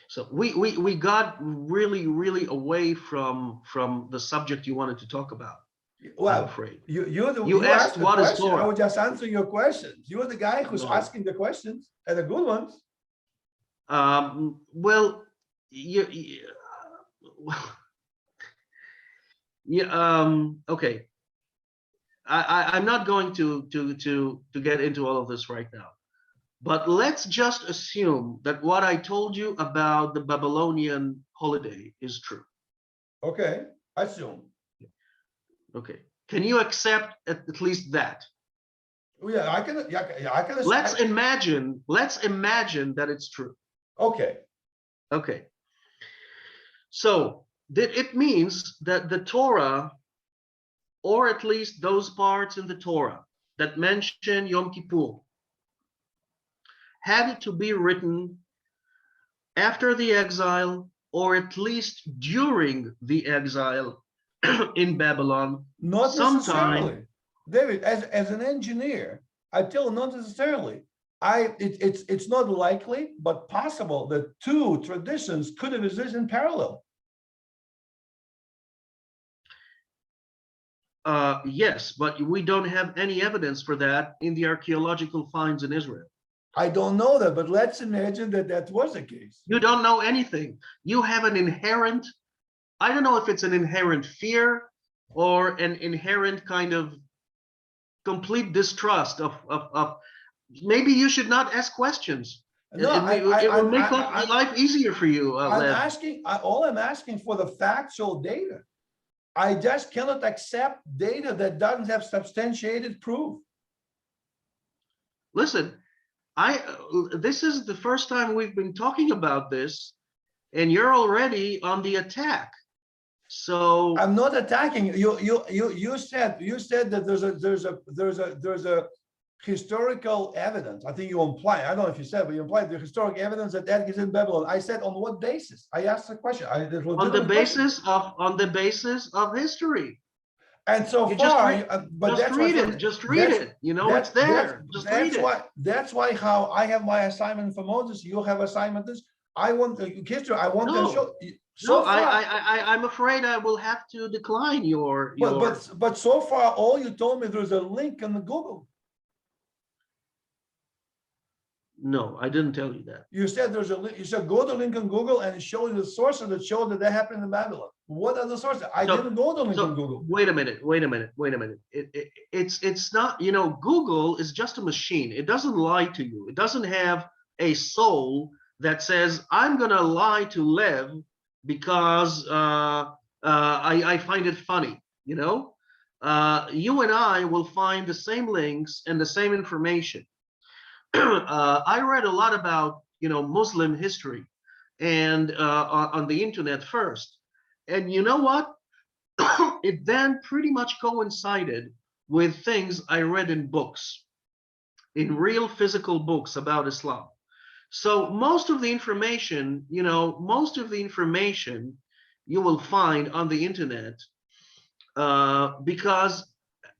So we got really away from the subject you wanted to talk about. Well, I'm afraid. You asked what is Torah. I was just answering your questions. You're the guy who's asking the questions, and the good ones. Well, okay. I'm not going to get into all of this right now. But let's just assume that what I told you about the Babylonian holiday is true. Okay, assume. Okay. Can you accept at least that? Yeah, I can. Yeah, I can. Let's imagine that it's true. Okay. Okay. So it means that the Torah, or at least those parts in the Torah that mention Yom Kippur, had to be written after the exile, or at least during the exile in Babylon. Not necessarily, David. As an engineer, I tell you, not necessarily. It's not likely, but possible that 2 traditions could have existed in parallel. Yes, but we don't have any evidence for that in the archaeological finds in Israel. I don't know that, but let's imagine that was the case. You don't know anything. You have an inherent, I don't know if it's an inherent fear or an inherent kind of complete distrust of maybe you should not ask questions. No, it will make life easier for you. All I'm asking for the factual data. I just cannot accept data that doesn't have substantiated proof. Listen, this is the first time we've been talking about this, and you're already on the attack. So I'm not attacking you. You said that there's a historical evidence. I think you imply. I don't know if you said, but you implied the historic evidence that is in Babylon. I said, on what basis? I asked the question. on the basis of history. And so You far, but just that's why read it. Just read it. You know, it's there. Just read it. That's why how I have my assignment for Moses. You have assignment this. I want history. I want to show. So No, far, I'm afraid I will have to decline your. But so far, all you told me there's a link on the Google. No, I didn't tell you that. You said there's a link. You said go to link on Google and it shows the sources that show that that happened in Babylon. What are the sources? I didn't go to link on Google. Wait a minute. It's not, you know, Google is just a machine. It doesn't lie to you. It doesn't have a soul that says, I'm gonna lie to Lev because I find it funny, you know? You and I will find the same links and the same information. I read a lot about, you know, Muslim history and on the internet first. And you know what? It then pretty much coincided with things I read in books, in real physical books about Islam. So most of the information, you know, most of the information you will find on the internet because,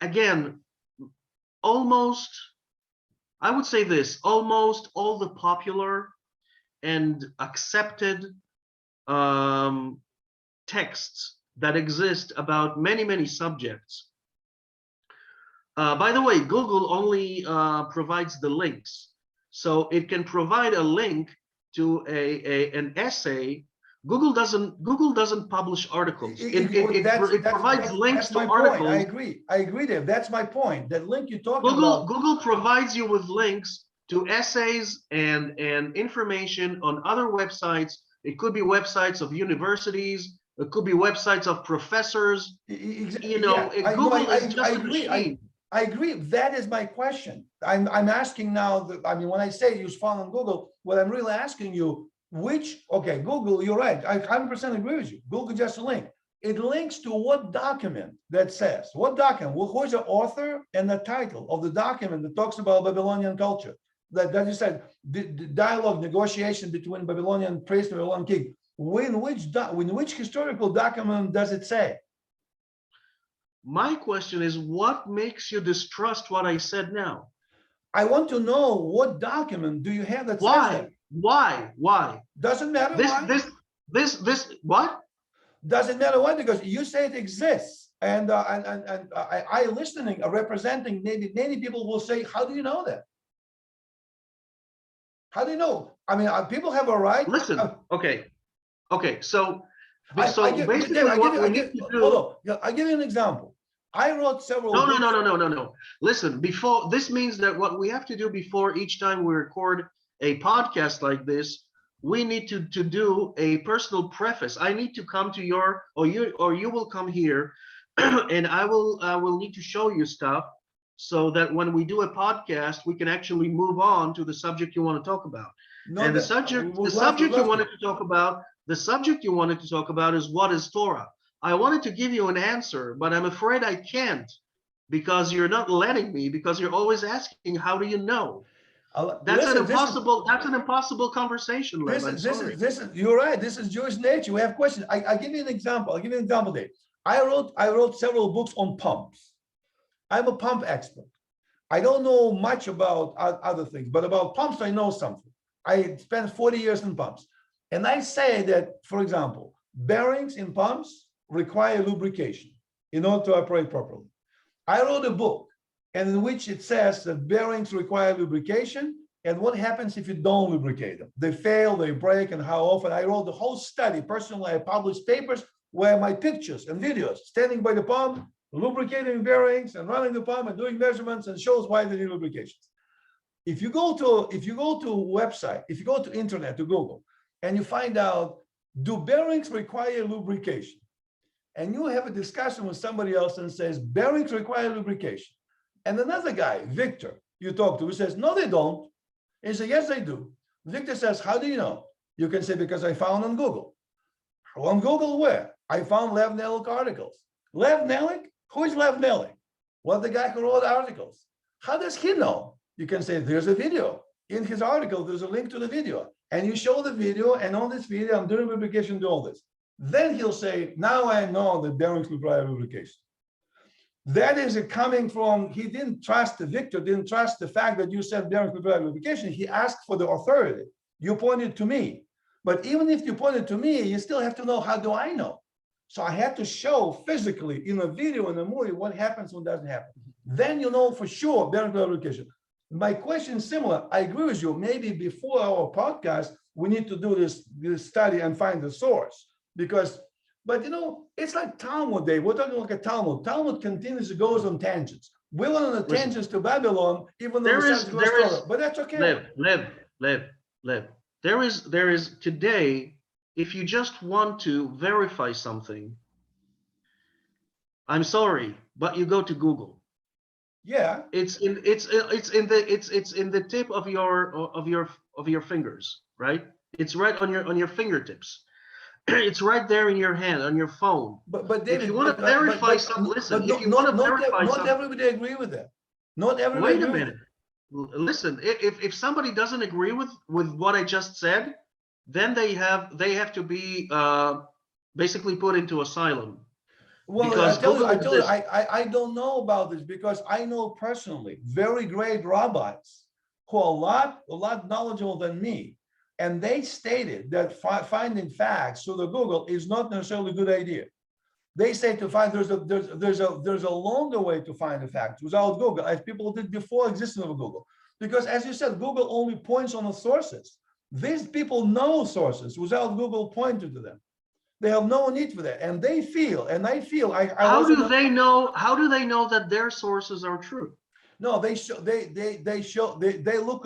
again, almost, I would say this, almost all the popular and accepted texts that exist about many subjects. By the way, Google only provides the links. So it can provide a link to an essay. Google doesn't publish articles. It provides links to articles. I agree there. That's my point. That link you're talking about. Google provides you with links to essays and information on other websites. It could be websites of universities. It could be websites of professors. You know, Google is just a machine. I agree. That is my question. I'm asking now. I mean, when I say use found on Google, what I'm really asking you, Google, you're right. I 100% agree with you. Google just a link. It links to what document that says, what document, who's the author and the title of the document that talks about Babylonian culture. That you said, the dialogue, negotiation between Babylonian priest and Babylonian king. In which historical document does it say? My question is, what makes you distrust what I said now? I want to know what document do you have that says that? Why? Doesn't matter This what? Doesn't matter why, because you say it exists. And I listening, representing many people will say, how do you know that? How do you know? I mean, people have a right. Listen, okay. So basically, what we need to do. Hold on. I'll give you an example. I wrote several. No. Listen, this means that what we have to do before each time we record a podcast like this, we need to do a personal preface. I need to come to your, or you will come here, and I will need to show you stuff so that when we do a podcast, we can actually move on to the subject you want to talk about. And the subject you wanted to talk about is what is Torah. I wanted to give you an answer, but I'm afraid I can't because you're not letting me, because you're always asking, how do you know? That's an impossible conversation, Lev. You're right. This is Jewish nature. We have questions. I give you an example. Dave. I wrote several books on pumps. I'm a pump expert. I don't know much about other things, but about pumps, I know something. I spent 40 years in pumps. And I say that, for example, bearings in pumps require lubrication in order to operate properly. I wrote a book in which it says that bearings require lubrication and what happens if you don't lubricate them. They fail, they break, and how often. I wrote the whole study. Personally, I published papers where my pictures and videos standing by the pump, lubricating bearings and running the pump and doing measurements and shows why they need lubrications. If you go to website, if you go to internet, to Google, and you find out, do bearings require lubrication? And you have a discussion with somebody else and says, bearings require lubrication. And another guy, Victor, you talk to, who says, no, they don't. He said, yes, they do. Victor says, how do you know? You can say, because I found on Google. On Google where? I found Lev Nelik articles. Lev Nelik? Who is Lev Nelik? Well, the guy who wrote articles. How does he know? You can say, there's a video. In his article, there's a link to the video. And you show the video, and on this video, I'm doing replication, do all this. Then he'll say, now I know that Bering's require replication. That is coming from, he didn't trust the Victor, didn't trust the fact that you said Bering's require replication. He asked for the authority. You pointed to me. But even if you pointed to me, you still have to know, how do I know? So I had to show physically in a video, in a movie, what happens when it doesn't happen. Then you know for sure Bering's replication. My question is similar. I agree with you. Maybe before our podcast, we need to do this study and find the source. Because, but you know, it's like Talmud Day. We're talking like a Talmud. Talmud continuously goes on tangents. We went on the tangents to Babylon, even though but that's okay. Lev. There is today, if you just want to verify something, I'm sorry, but you go to Google. Yeah. It's in the tip of your fingers, right? It's right on your fingertips. It's right there in your hand, on your phone. But David, if you want to verify something, listen. If you want to verify something, not everybody agree with that. Not everybody. Wait a minute. Listen. If somebody doesn't agree with what I just said, then they have to be basically put into asylum. Well, I tell you, I don't know about this because I know personally very great rabbis who are a lot knowledgeable than me, and they stated that finding facts through the Google is not necessarily a good idea. They say to find there's a longer way to find the facts without Google, as people did before existence of Google. Because as you said, Google only points on the sources. These people know sources without Google pointing to them. They have no need for that, and they feel, and I feel. How do they know that their sources are true? No, they look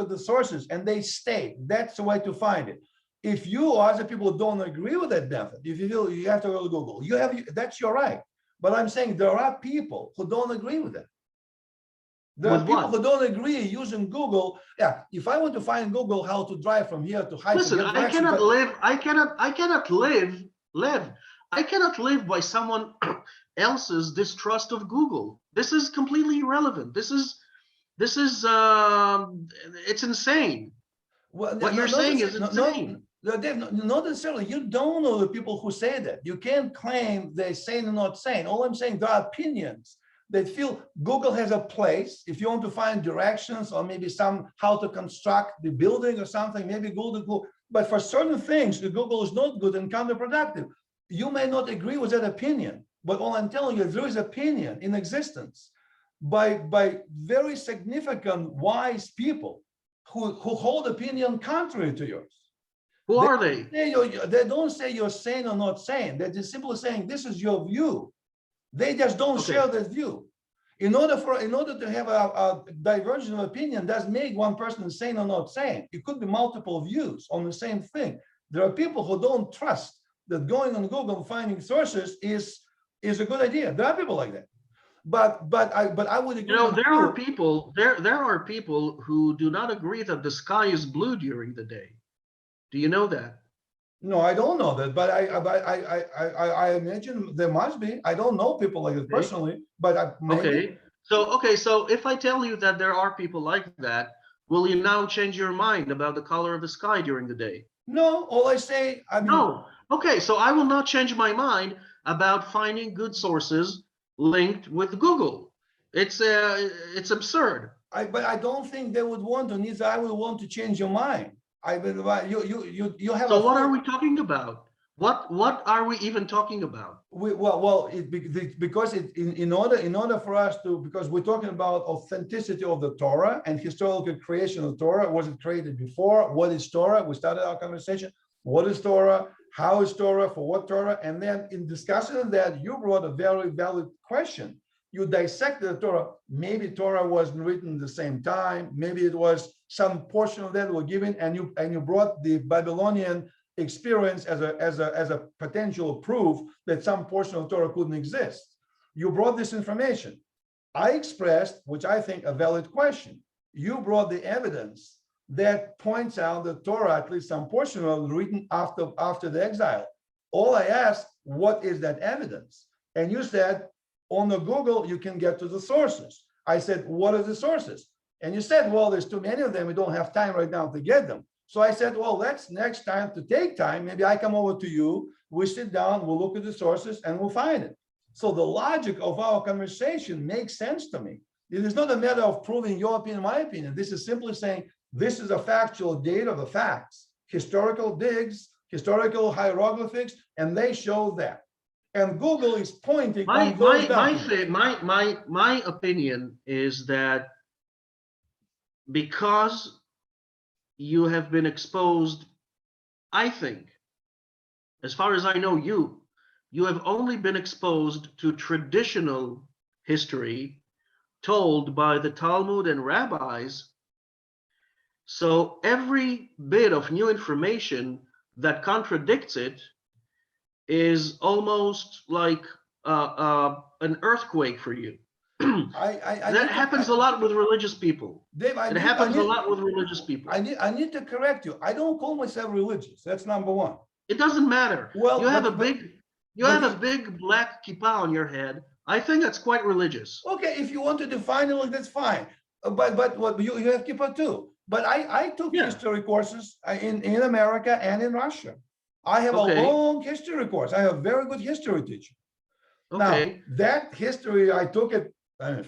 at the sources and they state that's the way to find it. If you or other people don't agree with that method, if you feel you have to go to Google, that's your right. But I'm saying there are people who don't agree with that. There are people who don't agree using Google. Yeah, if I want to find Google how to drive from here to Haifa. Listen, I cannot live by someone else's distrust of Google. This is completely irrelevant. This is it's insane. Well, what you're saying is insane. Dave, not necessarily. You don't know the people who say that. You can't claim they're sane or not sane. All I'm saying, there are opinions that feel Google has a place. If you want to find directions or maybe how to construct the building or something, maybe Google. But for certain things, the Google is not good and counterproductive. You may not agree with that opinion, but all I'm telling you, there is opinion in existence by very significant, wise people who hold opinion contrary to yours. Who are they? They don't say you're sane or not sane. They're just simply saying this is your view. They just don't share that view. In order to have a divergent of opinion, does make one person sane or not sane. It could be multiple views on the same thing. There are people who don't trust that going on Google and finding sources is a good idea. There are people like that. But I would agree. There are people who do not agree that the sky is blue during the day. Do you know that? No, I don't know that, but I imagine there must be. I don't know people like that personally, but maybe. Okay. So if I tell you that there are people like that, will you now change your mind about the color of the sky during the day? No, all I say. No. Okay, so I will not change my mind about finding good sources linked with Google. It's absurd. But I don't think they would want to. Neither I would want to change your mind. You have. So what are we talking about? What are we even talking about? Because in order for us to, because we're talking about authenticity of the Torah and historical creation of the Torah. Was it created before? What is Torah? We started our conversation. What is Torah? How is Torah? For what Torah? And then in discussing that, you brought a very valid question. You dissected the Torah. Maybe Torah wasn't written at the same time. Maybe it was some portion of that were given, and you brought the Babylonian experience as a potential proof that some portion of Torah couldn't exist. You brought this information. I expressed, which I think, a valid question. You brought the evidence that points out the Torah, at least some portion of it, written after the exile. All I asked, what is that evidence? And you said, on the Google, you can get to the sources. I said, what are the sources? And you said, well, there's too many of them. We don't have time right now to get them. So I said, well, let's next time to take time. Maybe I come over to you, we sit down, we'll look at the sources and we'll find it. So the logic of our conversation makes sense to me. It is not a matter of proving your opinion, my opinion. This is simply saying, this is a factual data of the facts, historical digs, historical hieroglyphics, and they show that. And Google is pointing on those documents. My opinion is that because you have been exposed, I think, as far as I know you have only been exposed to traditional history told by the Talmud and rabbis. So every bit of new information that contradicts it is almost like an earthquake for you. That happens a lot with religious people. Dave, It happens a lot with religious people. I need to correct you. I don't call myself religious. That's number one. It doesn't matter. Well, you have but- a big black kippah on your head. I think that's quite religious. Okay, if you want to define it, like that's fine. But what you have kippah too. But I took Yeah. history courses in America and in Russia. I have Okay. a long history course. I have a very good history teacher. Now, Okay. that history, I took it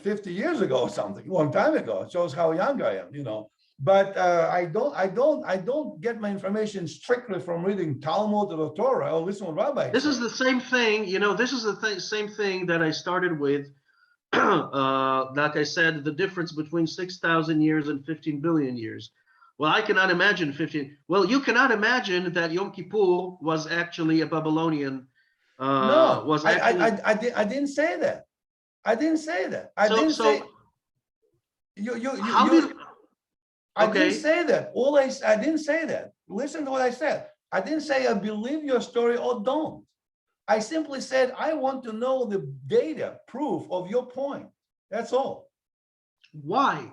50 years ago or something, a long time ago. It shows how young I am, you know. But I don't get my information strictly from reading Talmud or the Torah or listen to rabbis. This is the same thing, this is the same thing that I started with. Like I said, the difference between 6,000 years and 15 billion years. Well, I cannot imagine 15. Well, you cannot imagine that Yom Kippur was actually a Babylonian. No, Was actually, I didn't say that. I didn't say that. I didn't say how did? I Okay. didn't say that. I didn't say that. Listen to what I said. I didn't say I believe your story or don't. I simply said I want to know the data, proof of your point. That's all. Why?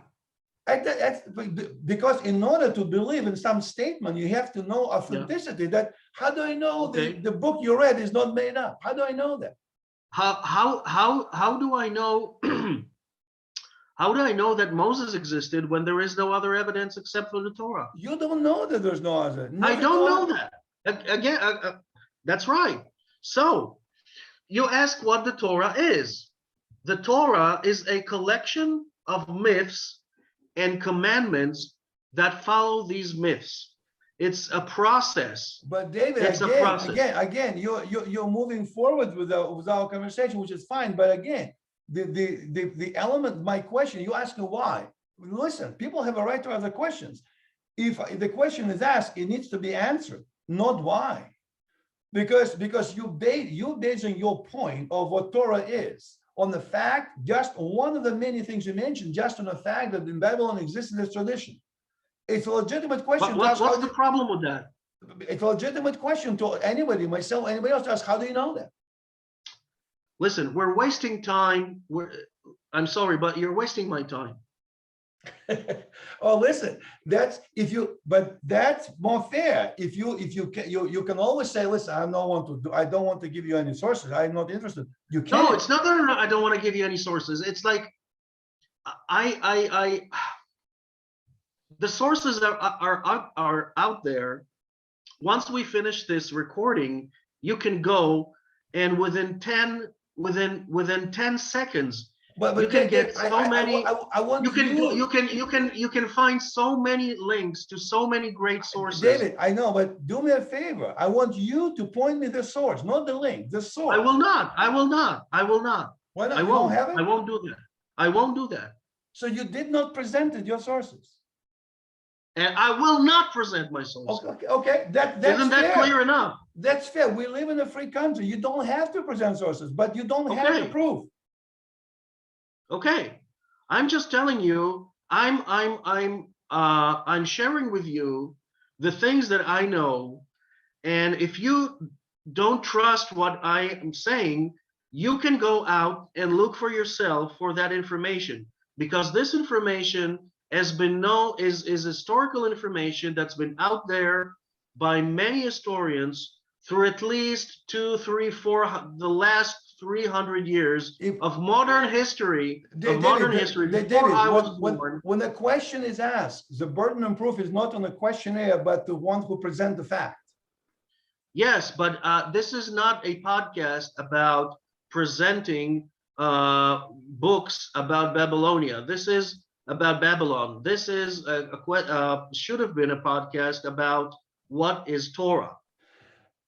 Because in order to believe in some statement, you have to know authenticity. That how do I know Okay. the book you read is not made up? How do I know that? How do I know? How do I know that Moses existed when there is no other evidence except for the Torah? You don't know that there's no other. I don't know that. Again, that's right. So you ask what the Torah is. The Torah is a collection of myths and commandments that follow these myths. It's a process. But David, It's a process. again, you're moving forward with our conversation, which is fine. But again, the element, my question, you asking why? Listen, people have a right to ask the questions. If the question is asked, it needs to be answered, not why. Because you basing your point of what Torah is on the fact, just one of the many things you mentioned, just on the fact that in Babylon exists this tradition. It's a legitimate question. What's the problem with that? It's a legitimate question to anybody, myself, anybody else, to ask, how do you know that? Listen, we're wasting time. I'm sorry, but you're wasting my time. Oh, listen, that's more fair. If you can always say, listen, I don't want to give you any sources. I'm not interested. You can't. No, it's not that I don't want to give you any sources. It's like the sources are out there. Once we finish this recording, you can go and within 10 seconds, But you can get I so many. I want You can find so many links to so many great sources. David, I know, but do me a favor. I want you to point me the source, not the link, the source. I will not. Why not? I You won't. don't have it? I won't do that. I won't do that. So you did not present your sources. And I will not present my sources. Okay. That's Isn't that fair. clear enough? That's fair. We live in a free country. You don't have to present sources, but you don't have to Okay. prove. Okay. I'm just telling you, I'm sharing with you the things that I know. And if you don't trust what I am saying, you can go out and look for yourself for that information, because this information has been known is historical information that's been out there by many historians through at least 2, 3, 4, the last 300 years If of modern history, David, before I was born. when a question is asked, the burden of proof is not on the questionnaire, but the one who present the fact. Yes, but this is not a podcast about presenting books about Babylonia. This is about Babylon. This is should have been a podcast about what is Torah.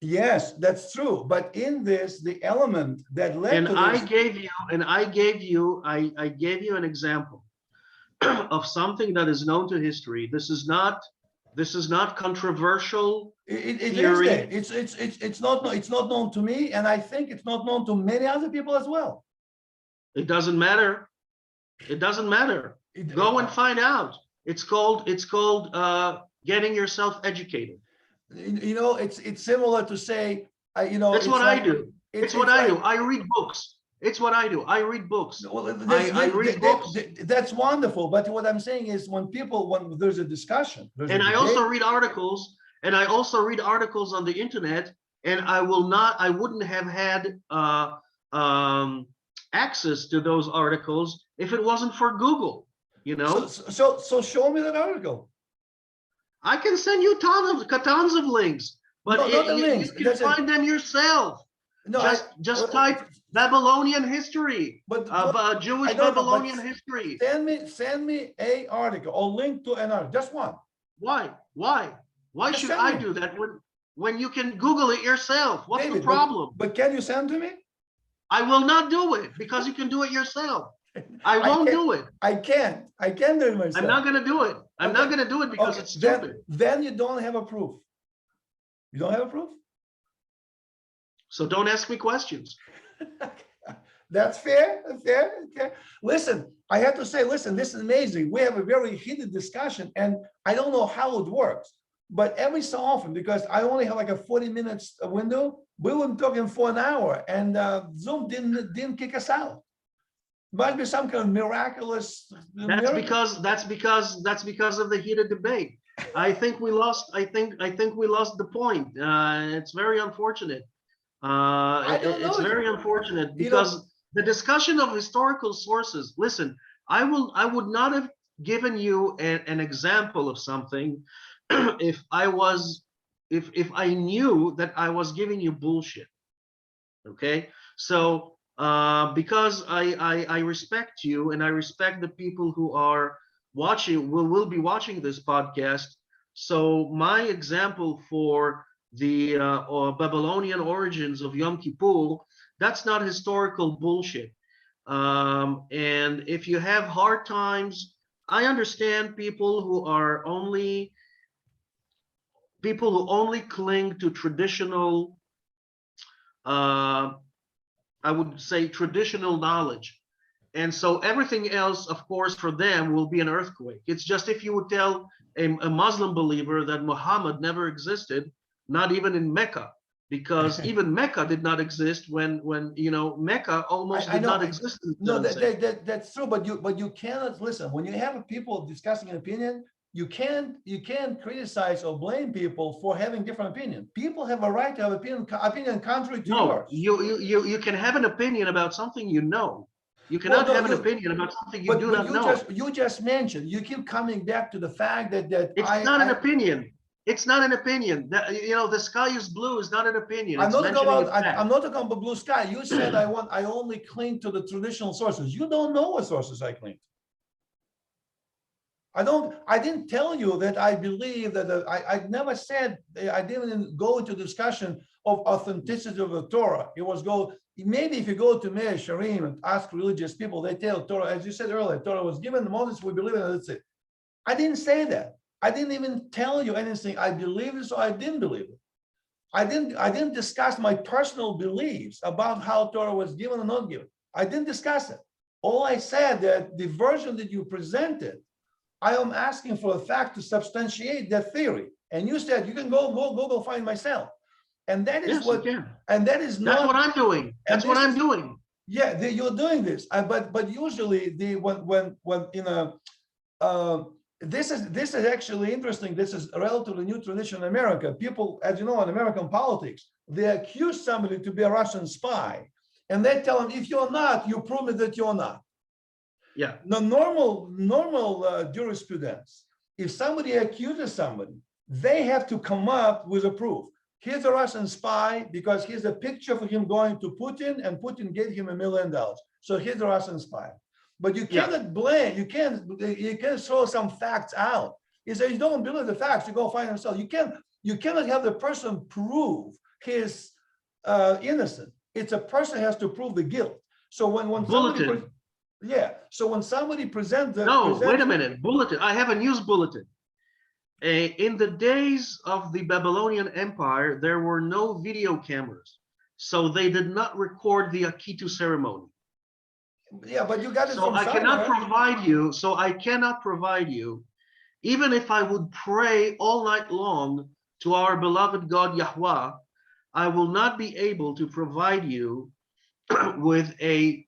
Yes, that's true. But in this, the element that led And to I this, gave you an example of something that is known to history. This is not controversial it is theory. there. It's not known to me, and I think it's not known to many other people as well. It doesn't matter. It doesn't matter. Go and find out. It's called getting yourself educated. It's similar to say, That's what I do. It's what I do. I read books. It's what I do. I read books. Well, I read books. That's wonderful. But what I'm saying is, when there's a discussion, And I also read articles, on the internet, and I wouldn't have had access to those articles if it wasn't for Google, So show me that article. I can send you tons of links, but No, not the links. you can find them yourself. No, Just type Babylonian history, but Jewish I know, but Babylonian history. send me a article or link to an article, just one. Why Just should send I me. do that when you can Google it yourself? What's David, the problem? But can you send to me? I will not do it because you can do it yourself. I won't do it. I can't do it myself. I'm not going to do it. I'm not going to do it because Okay, it's stupid. then you don't have a proof. You don't have a proof? So don't ask me questions. That's fair. That's fair. Okay. Listen, I have to say, this is amazing. We have a very heated discussion, and I don't know how it works, but every so often, because I only have like a 40 minutes window, we were talking for an hour, and Zoom didn't kick us out. Might be some kind of miraculous. That's because of the heated debate. I think we lost. I think we lost the point. It's very unfortunate. It's very unfortunate because the discussion of historical sources. Listen, I would not have given you an example of something if I knew that I was giving you bullshit. Okay, so because I respect you and I respect the people who are watching, will be watching this podcast. So my example for the Babylonian origins of Yom Kippur, that's not historical bullshit. And if you have hard times, I understand people who only cling to traditional, I would say traditional knowledge. And so everything else, of course, for them will be an earthquake. It's just if you would tell a Muslim believer that Muhammad never existed, not even in Mecca, because even Mecca did not exist when Mecca almost did not exist. No, that's true, but you cannot listen. When you have people discussing an opinion, you can't criticize or blame people for having different opinion. People have a right to have opinion contrary to yours. You can have an opinion about something you know. You cannot have an opinion about something you do not know. You just mentioned, you keep coming back to the fact that it's not an opinion. It's not an opinion. That the sky is blue is not an opinion. I'm not talking about blue sky. You said I only cling to the traditional sources. You don't know what sources I cling to. I didn't tell you that I believe that I never said, I didn't go into discussion of authenticity of the Torah. It was maybe if you go to Meir Sharim and ask religious people, they tell Torah, as you said earlier, Torah was given to Moses, we believe in it, that's it. I didn't say that. I didn't even tell you anything. I believe it, so I didn't believe it. I didn't discuss my personal beliefs about how Torah was given or not given. I didn't discuss it. All I said that the version that you presented, I am asking for a fact to substantiate that theory. And you said you can go find myself. And that is that's what I'm doing. That's what I'm doing. Yeah, you're doing this. But usually when This is actually interesting. This is a relatively new tradition in America. People, as you know, in American politics, they accuse somebody to be a Russian spy, and they tell them, if you're not, you prove me that you're not. Yeah. The normal jurisprudence, if somebody accuses somebody, they have to come up with a proof. He's a Russian spy because here's a picture of him going to Putin, and Putin gave him $1 million. So he's a Russian spy. But you cannot blame, you can't throw some facts out. You say you don't believe the facts, you go find yourself. You cannot have the person prove his innocent. It's a person has to prove the guilt. So when somebody so when somebody presents wait a minute, bulletin. I have a news bulletin. In the days of the Babylonian Empire, there were no video cameras, so they did not record the Akitu ceremony. Yeah, but you got it So from I somewhere. cannot provide you. So I cannot provide you, even if I would pray all night long to our beloved God Yahweh, I will not be able to provide you with a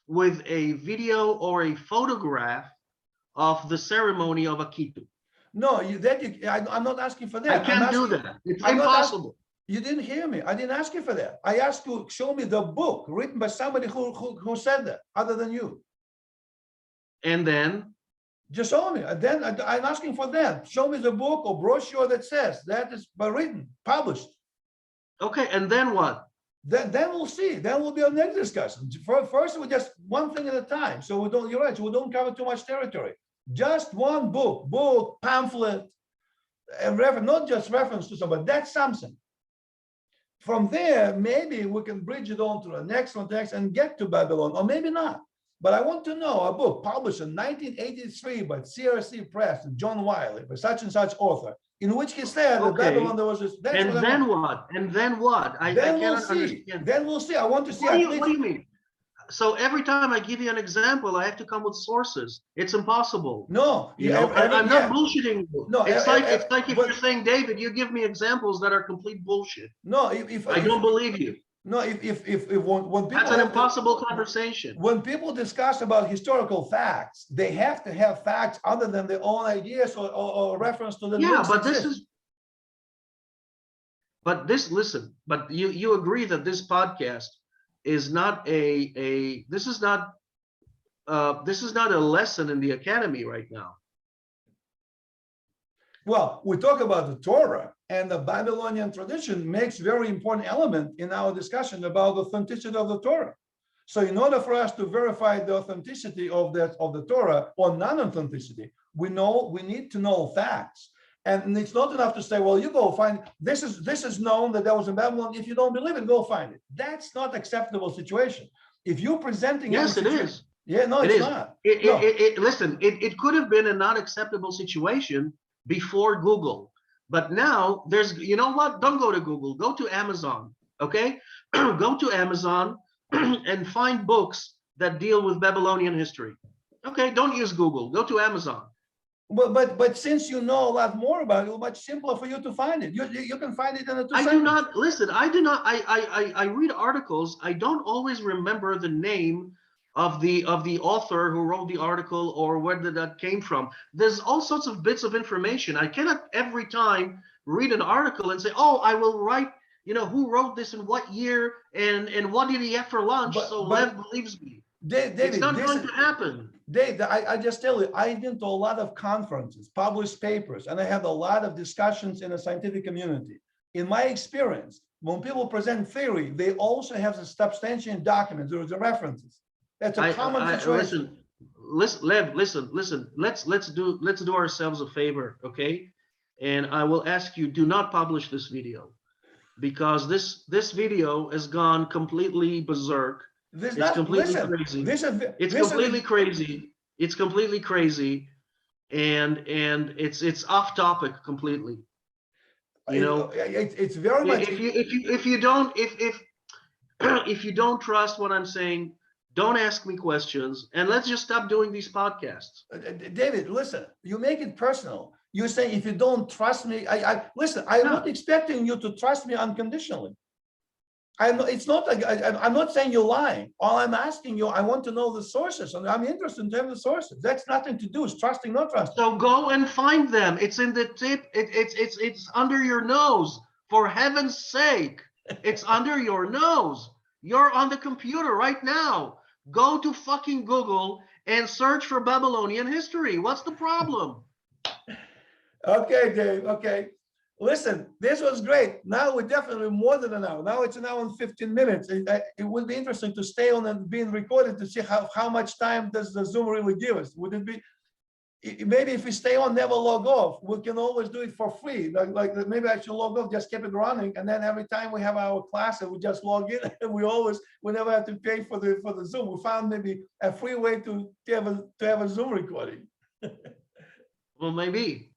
video or a photograph of the ceremony of Akitu. No, I'm not asking for that. I can't do that. It's I'm not impossible. You didn't hear me. I didn't ask you for that. I asked you to show me the book written by somebody who said that, other than you. And then? Just show me. Then I'm asking for that. Show me the book or brochure that says that is written, published. Okay, and then what? Then we'll see. Then will be our next discussion. First, we just one thing at a time. So we don't. You're right. So we don't cover too much territory. Just one book, pamphlet, and not just reference to somebody. That's something. From there, maybe we can bridge it on to the next context and get to Babylon, or maybe not. But I want to know a book published in 1983 by CRC Press and John Wiley, by such and such author, in which he said that Babylon there was this. And then what? And then what? I cannot understand. Then we'll see. I want to see. What do you mean? So every time I give you an example, I have to come with sources. It's impossible. No, I'm not bullshitting you. No, it's like if you're saying, David, you give me examples that are complete bullshit. No, if I don't believe you. No, if when people, that's an impossible conversation. When people discuss about historical facts, they have to have facts other than their own ideas or reference to the. Yeah, but this is. But listen. But you agree that this podcast is not this is not a lesson in the academy right now. Well, we talk about the Torah, and the Babylonian tradition makes very important element in our discussion about the authenticity of the Torah. So in order for us to verify the authenticity of the Torah or non-authenticity, we need to know facts. And it's not enough to say, well, you go find this is known that there was in Babylon. If you don't believe it, go find it. That's not acceptable situation. If you're presenting, yes, it is. Yeah, no, it's not. Listen, it could have been a non-acceptable situation before Google, but now there's, you know what? Don't go to Google. Go to Amazon. Okay, go to Amazon and find books that deal with Babylonian history. Okay, don't use Google. Go to Amazon. But since you know a lot more about it, it's much simpler for you to find it. You can find it in the. I do not listen. I do not. I read articles. I don't always remember the name of the author who wrote the article or where that came from. There's all sorts of bits of information. I cannot every time read an article and say, oh, I will write. You know, who wrote this in what year and what did he have for lunch? So Lev believes me. David, it's not going to happen. Dave, I just tell you, I've been to a lot of conferences, published papers, and I had a lot of discussions in the scientific community. In my experience, when people present theory, they also have the substantiating documents, there are the references. That's a common situation. Listen. Let's do ourselves a favor, okay? And I will ask you, do not publish this video, because this video has gone completely berserk. It's completely crazy, and it's off topic completely. You know, it's very much. If you don't trust what I'm saying, don't ask me questions, and let's just stop doing these podcasts. David, listen, you make it personal. You say if you don't trust me, listen. I'm not expecting you to trust me unconditionally. it's not like, I'm not saying you're lying. All I'm asking you, I want to know the sources, and I'm interested in terms of sources. That's nothing to do with trusting, not trusting. So go and find them. It's in the tip. It's under your nose. For heaven's sake, it's under your nose. You're on the computer right now. Go to fucking Google and search for Babylonian history. What's the problem? Okay, Dave, okay. Listen, this was great. Now we're definitely more than an hour. Now it's an hour and 15 minutes. It would be interesting to stay on and being recorded to see how much time does the Zoom really give us. Would it be, maybe if we stay on, never log off, we can always do it for free. Like maybe I should log off, just keep it running. And then every time we have our class, we just log in and we never have to pay for the Zoom. We found maybe a free way to have a Zoom recording. Well, maybe.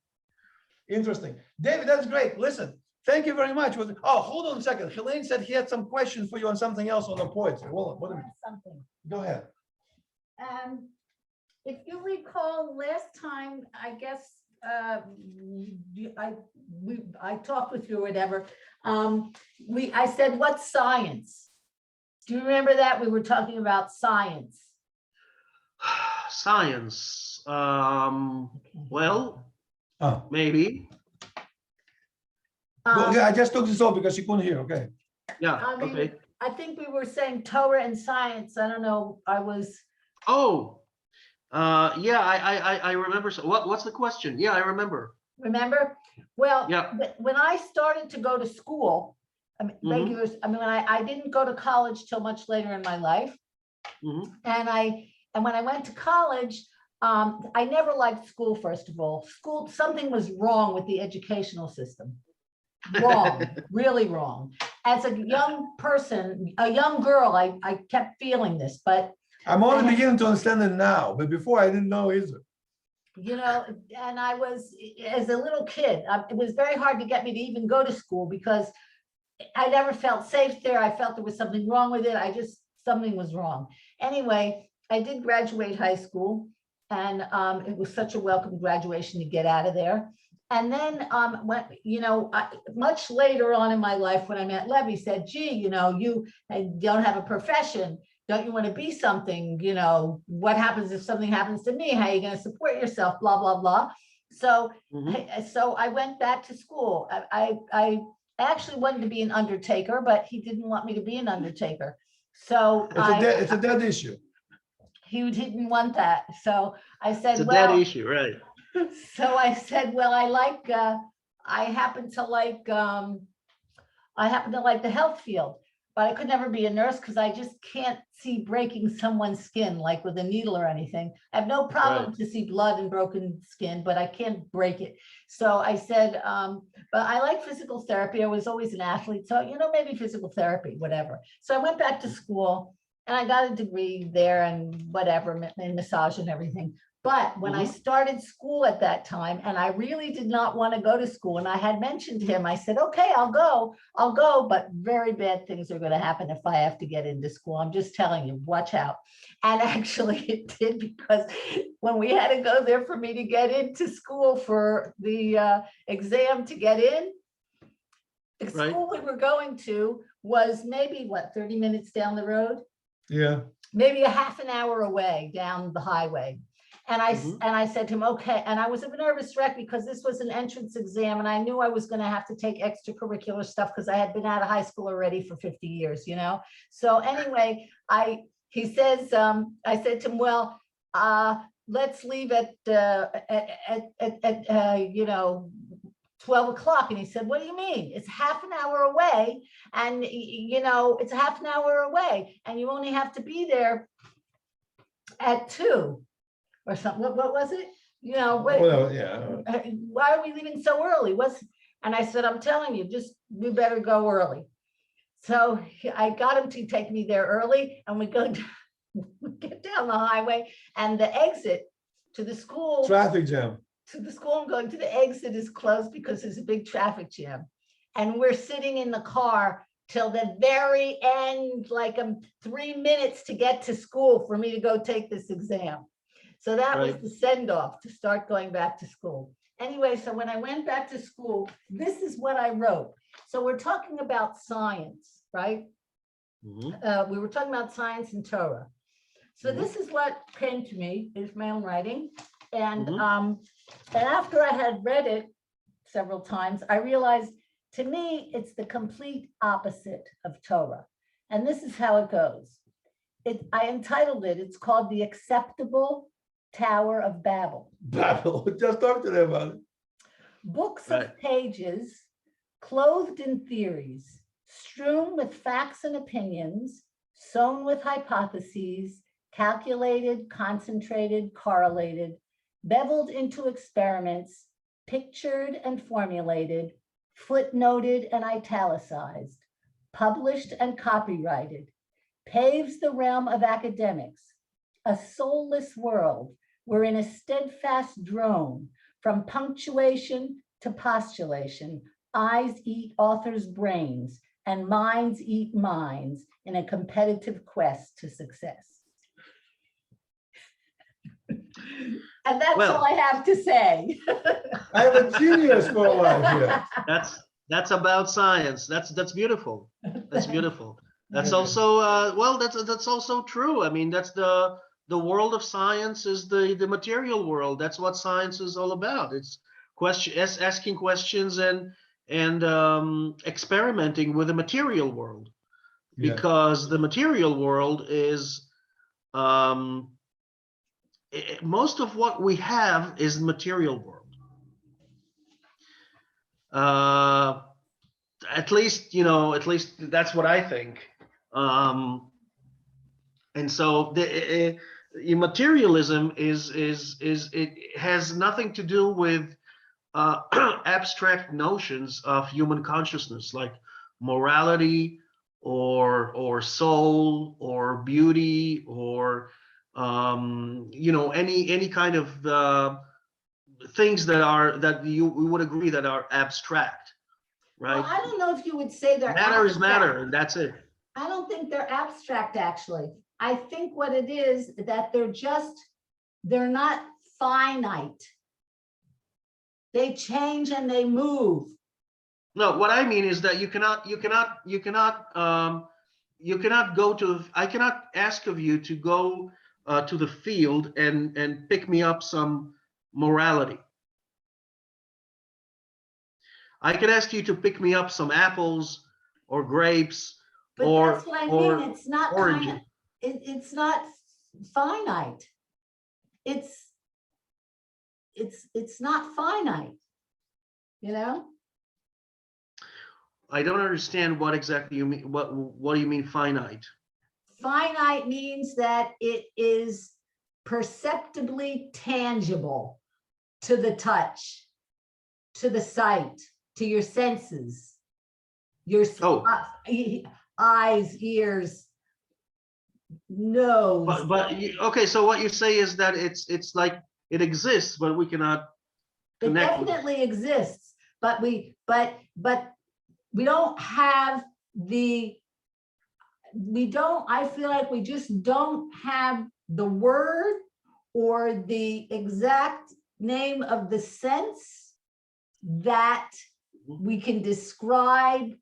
Interesting. David, that's great. Listen, thank you very much. Oh, hold on a second. Helene said he had some questions for you on something else on the poetry. Hold on. What a minute. Something. Go ahead. If you recall last time, I guess, I talked with you or whatever. I said, what's science? Do you remember that? We were talking about science. Science. Well, Oh, maybe. yeah, I just took this off because you couldn't hear. Okay. Yeah. I mean, Okay. I think we were saying Torah and science. I don't know. Oh. Yeah. I remember. What's the question? Yeah, I remember. Remember? Well, Yeah. when I started to go to school, I mean, when I didn't go to college till much later in my life. Mhm. And when I went to college, I never liked school, first of all. Something was wrong with the educational system. Wrong, really wrong. As a young person, a young girl, I kept feeling this, but I'm only beginning to understand it now, but before I didn't know either. and I was, as a little kid, it was very hard to get me to even go to school because I never felt safe there. I felt there was something wrong with it. Something was wrong. Anyway, I did graduate high school. And it was such a welcome graduation to get out of there. And then much later on in my life, when I met Lev, he said, gee, you don't have a profession. Don't you want to be something? What happens if something happens to me? How are you going to support yourself? Blah, blah, blah. So, so I went back to school. I actually wanted to be an undertaker, but he didn't want me to be an undertaker. So it's a dead issue. He didn't want that. So I said, it's a dead issue, right? So I said, well, I happen to like the health field, but I could never be a nurse because I just can't see breaking someone's skin, like with a needle or anything. I have no problem to see blood and broken skin, but I can't break it. So I said, but I like physical therapy. I was always an athlete. So, maybe physical therapy, whatever. So I went back to school. And I got a degree there and whatever, in massage and everything. But when I started school at that time, and I really did not want to go to school, and I had mentioned to him, I said, okay, I'll go, but very bad things are going to happen if I have to get into school. I'm just telling you, watch out. And actually it did, because when we had to go there for me to get into school for the exam to get in, the school we were going to was maybe 30 minutes down the road? Yeah. Maybe a half an hour away down the highway. And I said to him, okay. And I was a nervous wreck because this was an entrance exam and I knew I was going to have to take extracurricular stuff because I had been out of high school already for 50 years, So anyway, I said to him, well, let's leave at 12 o'clock. And he said, what do you mean? It's half an hour away. And, it's half an hour away and you only have to be there at 2 or something. What was it? Why are we leaving so early? And I said, I'm telling you, we better go early. So I got him to take me there early and we get down the highway and the exit to the school. Traffic jam. To the school I'm going to, the exit is closed because there's a big traffic jam. And we're sitting in the car till the very end, like 3 minutes to get to school for me to go take this exam. So that was the send off to start going back to school. Anyway, so when I went back to school, this is what I wrote. So we're talking about science, right? We were talking about science and Torah. So this is what came to me, is my own writing. And after I had read it several times, I realized, to me, it's the complete opposite of Torah. And this is how it goes. I entitled it, it's called The Acceptable Tower of Babel. Babel, just talk to them about it. Books of pages, clothed in theories, strewn with facts and opinions, sown with hypotheses, calculated, concentrated, correlated, beveled into experiments, pictured and formulated, footnoted and italicized, published and copyrighted, paves the realm of academics, a soulless world wherein a steadfast drone from punctuation to postulation, eyes eat authors' brains and minds eat minds in a competitive quest to success. And that's all I have to say. I have a genius for a life here. That's about science. That's beautiful. That's beautiful. That's also well, that's also true. I mean, that's the world of science is the material world. That's what science is all about. It's asking questions and experimenting with the material world, because the material world is most of what we have is the material world. At least that's what I think. And so the materialism is it has nothing to do with abstract notions of human consciousness, like morality or soul or beauty or any kind of things that we would agree that are abstract, right? Well, I don't know if you would say they're matter abstract. is matter, and that's it. I don't think they're abstract, actually. I think what it is that they're not finite. They change and they move. No, what I mean is that you cannot go to, I cannot ask of you to go to the field and pick me up some morality. I can ask you to pick me up some apples or grapes, but or that's what I mean. It's not oranges. it's not finite. It's not finite, you know? I don't understand what exactly you mean. What do you mean finite? Finite means that it is perceptibly tangible to the touch, to the sight, to your senses, your eyes, ears, nose. Okay, so what you say is that it's like it exists, but we cannot It connect with it. definitely exists, but we don't have I feel like we just don't have the word or the exact name of the sense that we can describe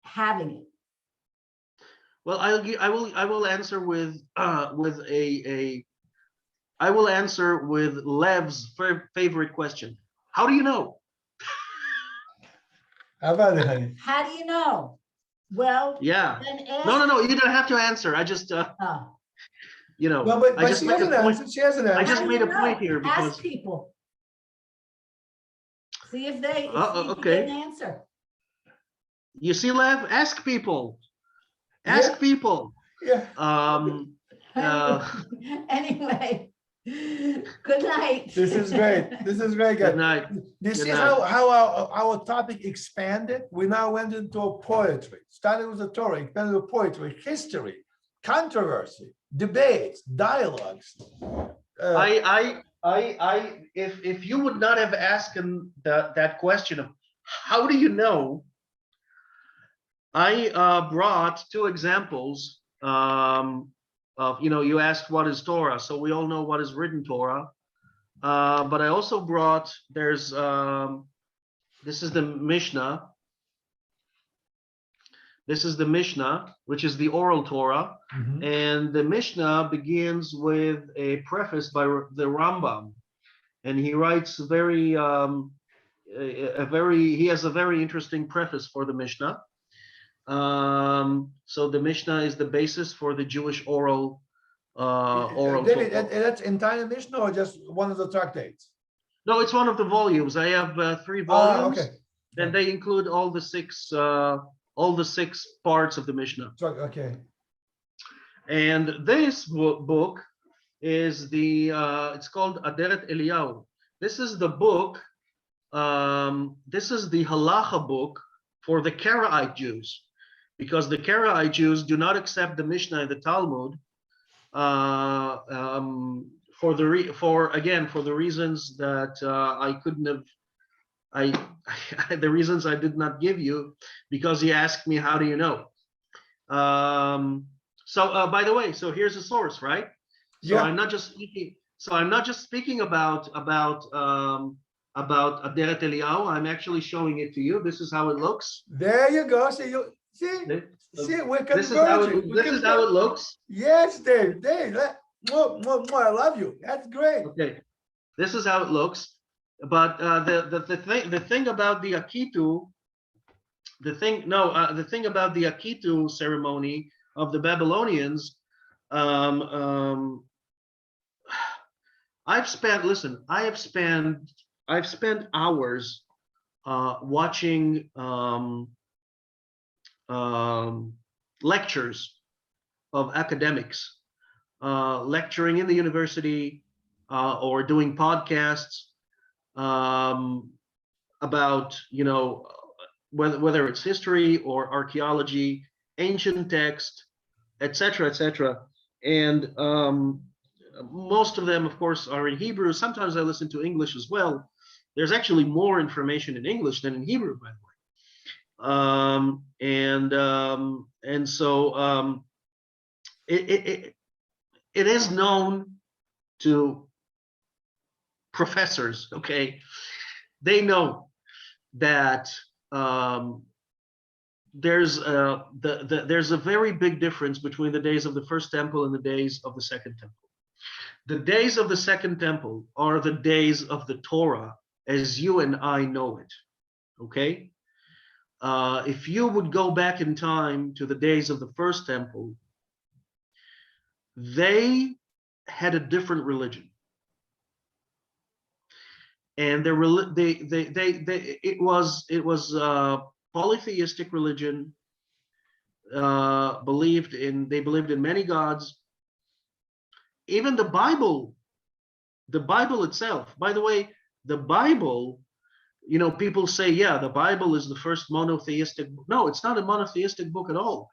having it. Well, I will answer with I will answer with Lev's favorite question. How do you know? How about it, honey? How do you know? Well, Yeah. then ask. No, you don't have to answer. I just Oh. No, I but just she made has a an point. answer. She has an I answer. just How do made you a point know? here because Ask people. See if they okay. get an answer. You see, Lev, ask people. Ask people. Yeah. Anyway, good night. This is great. This is great, guys. Good night. You see Good how our topic expanded? We now went into poetry, started with the Torah, expanded to poetry, history, controversy, debates, dialogues. If you would not have asked that question of how do you know, I brought two examples of, you asked what is Torah, so we all know what is written Torah. But I also brought, this is the Mishnah. This is the Mishnah, which is the oral Torah. Mhm. And the Mishnah begins with a preface by the Rambam. And he writes he has a very interesting preface for the Mishnah. So the Mishnah is the basis for the Jewish oral David, Torah. that's entire Mishnah or just one of the tractates? No, it's one of the volumes. I have 3 Ah, volumes, okay. and they include all the six parts of the Mishnah. Okay. And this book is it's called Aderet Eliyahu. This is the book. This is the halacha book for the Karaite Jews, because the Karaite Jews do not accept the Mishnah and the Talmud for the reasons that I couldn't have. The reasons I did not give you, because he asked me, how do you know? By the way, so here's a source, right? So Yeah. I'm not just speaking about Aderet Eliyahu. I'm actually showing it to you. This is how it looks. There you go. See, we're converging. This is how it looks. Yes, Dave. I love you. That's great. Okay, this is how it looks. But the thing about the Akitu, the thing about the Akitu ceremony of the Babylonians, I've spent hours watching lectures of academics lecturing in the university or doing podcasts about, whether it's history or archaeology, ancient text, etc., etc. And most of them, of course, are in Hebrew. Sometimes I listen to English as well. There's actually more information in English than in Hebrew, by the way. And so it is known to professors. Okay, they know that there's a very big difference between the days of the first temple and the days of the second temple. The days of the second temple are the days of the Torah as you and I know it. Okay, if you would go back in time to the days of the first temple, they had a different religion. And it was polytheistic religion. They believed in many gods. Even the Bible itself. By the way, the Bible, people say, yeah, the Bible is the first monotheistic book. No, it's not a monotheistic book at all.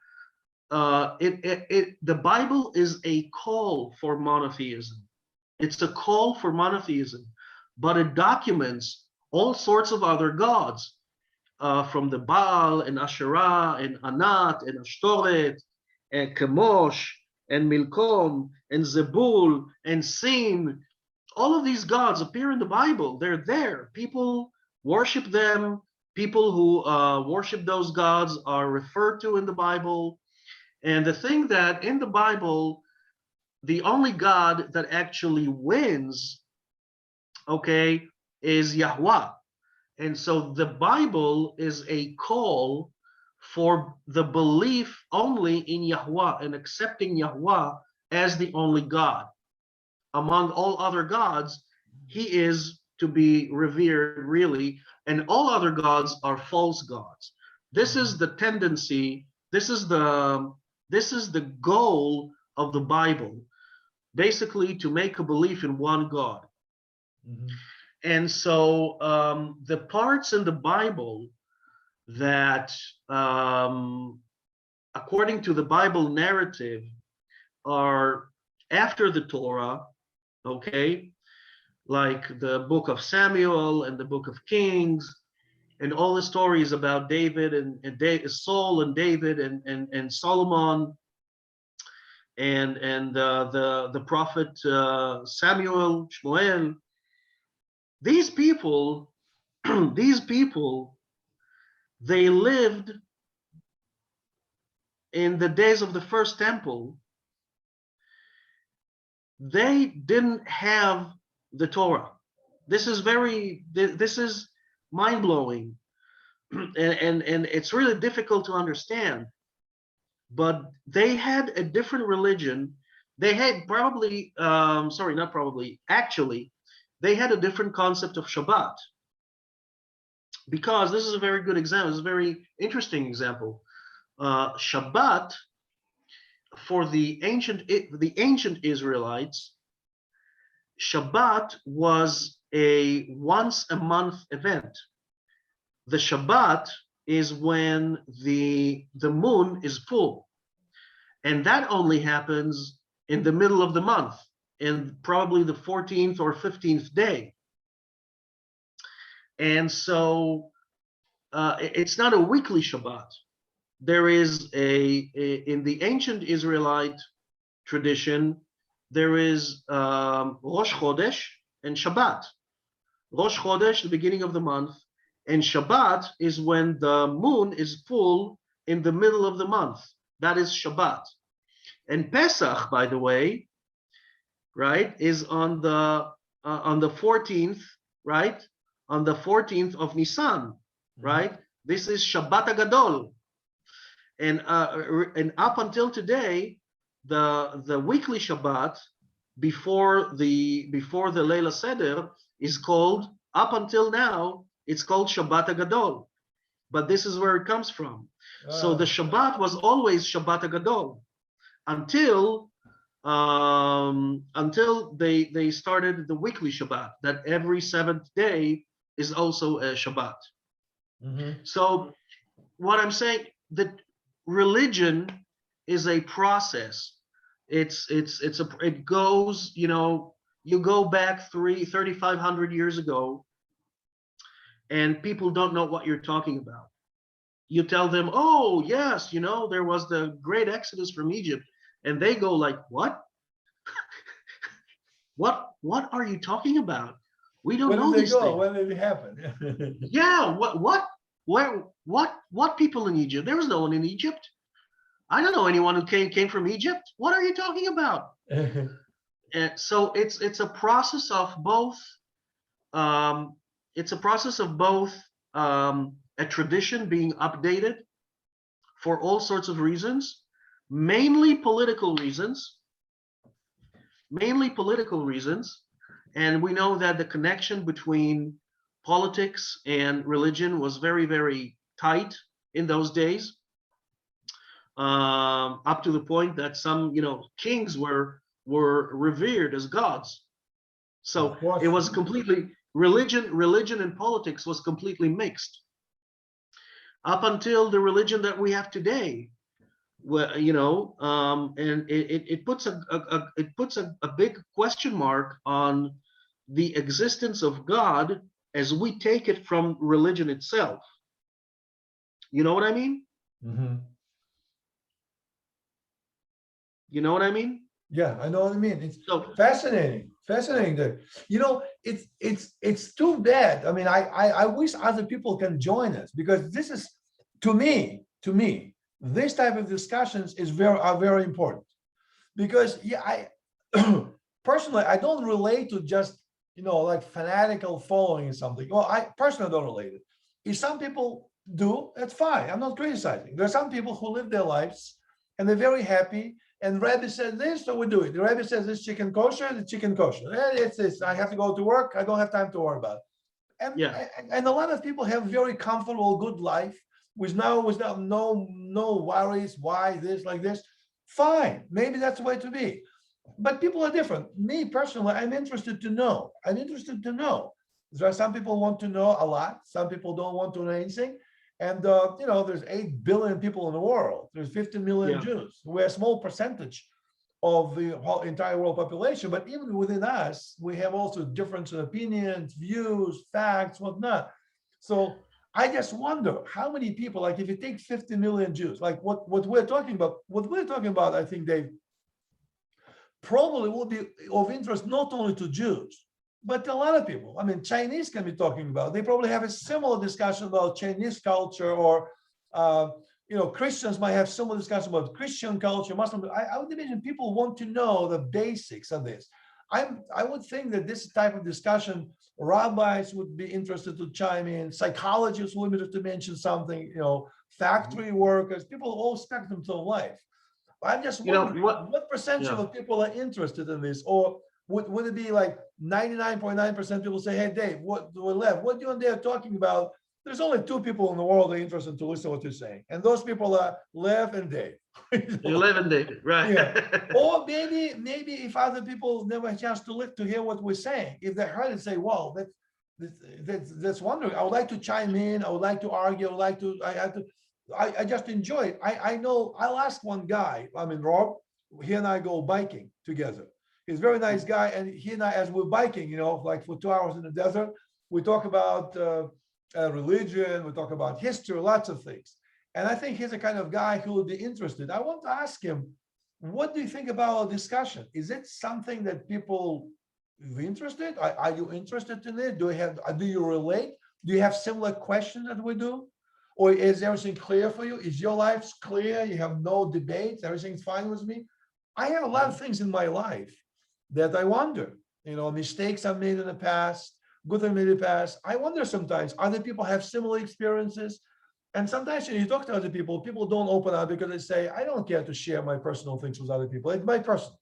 The Bible is a call for monotheism. It's a call for monotheism, but it documents all sorts of other gods, from the Baal and Asherah and Anat and Ashtoret and Chemosh and Milcom and Zebul and Sin. All of these gods appear in the Bible. They're there. People worship them. People who worship those gods are referred to in the Bible. And the thing that in the Bible, the only God that actually wins, okay, is Yahweh. And so the Bible is a call for the belief only in Yahweh and accepting Yahweh as the only God. Among all other gods, he is to be revered, really, and all other gods are false gods. This is the tendency, this is the goal of the Bible, basically to make a belief in one God. Mm-hmm. And so the parts in the Bible that, according to the Bible narrative, are after the Torah, okay, like the book of Samuel and the book of Kings, and all the stories about David and Saul and David and Solomon and the prophet Samuel, Shmuel. These people, they lived in the days of the first temple, they didn't have the Torah. This is mind-blowing, and it's really difficult to understand. But they had a different religion. They had probably, sorry, not probably, actually, they had a different concept of Shabbat. Because this is a very good example, this is a very interesting example. Shabbat, for the ancient Israelites, Shabbat was a once a month event. The Shabbat is when the moon is full, and that only happens in the middle of the month, in probably the 14th or 15th day. And so it's not a weekly Shabbat. There is in the ancient Israelite tradition, there is Rosh Chodesh and Shabbat. Rosh Chodesh, the beginning of the month, and Shabbat is when the moon is full in the middle of the month. That is Shabbat. And Pesach, by the way, right, is on the 14th, right, on the 14th of Nisan, right? This is Shabbat Agadol. And up until today, the weekly Shabbat before the Leila Seder is called, up until now, it's called Shabbat Agadol. But this is where it comes from. So the Shabbat was always Shabbat Agadol until they started the weekly Shabbat, that every seventh day is also a Shabbat. So what I'm saying, that religion is a process. It goes, you go back 3,500 years ago, and people don't know what you're talking about. You tell them, oh yes, there was the great Exodus from Egypt, and they go like, what? What are you talking about? We don't know these things. When did it happen? Yeah, what people in Egypt? There was no one in Egypt. I don't know anyone who came from Egypt. What are you talking about? And so it's a process of both. It's a process of both a tradition being updated for all sorts of reasons, mainly political reasons. And we know that the connection between politics and religion was very, very tight in those days, up to the point that some, kings were revered as gods. So it was completely, religion and politics was completely mixed. Up until the religion that we have today, and it puts a big question mark on the existence of God as we take it from religion itself. You know what I mean? You know what I mean? Yeah, I know what I mean. It's So fascinating. It's too bad. I mean, I wish other people can join us, because this is, to me, this type of discussions are very important, because I personally, I don't relate to just, like fanatical following or something. Well, I personally don't relate it. If some people do, that's fine. I'm not criticizing. There are some people who live their lives and they're very happy. And Rabbi says this, so we do it. The Rabbi says this chicken kosher, the chicken kosher. It's this. I have to go to work. I don't have time to worry about it. And a lot of people have very comfortable, good life with no worries. Why this, like this? Fine. Maybe that's the way to be. But people are different. Me personally, I'm interested to know. There are some people want to know a lot. Some people don't want to know anything. And, there's 8 billion people in the world. There's 50 million Jews. We're a small percentage of the whole entire world population. But even within us, we have also different opinions, views, facts, whatnot. So I just wonder how many people, like if you take 50 million Jews, like what we're talking about, I think they probably will be of interest not only to Jews, but a lot of people. I mean, Chinese can be talking about. They probably have a similar discussion about Chinese culture, or Christians might have similar discussion about Christian culture, Muslim. I would imagine people want to know the basics of this. I would think that this type of discussion, rabbis would be interested to chime in, psychologists would be interested to mention something, factory workers, people of all spectrums of life. I'm just wondering what percentage Yeah. of people are interested in this, or would it be like 99.9% people say, hey, Dave, what do we left? What you and Dave are talking about? There's only two people in the world that are interested to listen to what you're saying. And those people are Lev and Dave. You live in David, right? Yeah. Or maybe if other people never had a chance to hear what we're saying, if they heard it, say, wow, that's wonderful. I would like to chime in. I would like to argue. I would like to, I just enjoy it. I know I'll ask one guy, Rob, he and I go biking together. He's a very nice guy. And he and I, as we're biking, like for 2 hours in the desert, we talk about religion, we talk about history, lots of things. And I think he's the kind of guy who would be interested. I want to ask him, what do you think about our discussion? Is it something that people are interested? Are you interested in it? Do you relate? Do you have similar questions that we do? Or is everything clear for you? Is your life clear? You have no debates? Everything's fine with me? I have a lot of things in my life that I wonder, mistakes I've made in the past, good things made in the past. I wonder sometimes, other people have similar experiences. And sometimes when you talk to other people don't open up because they say, I don't care to share my personal things with other people. It's my personal.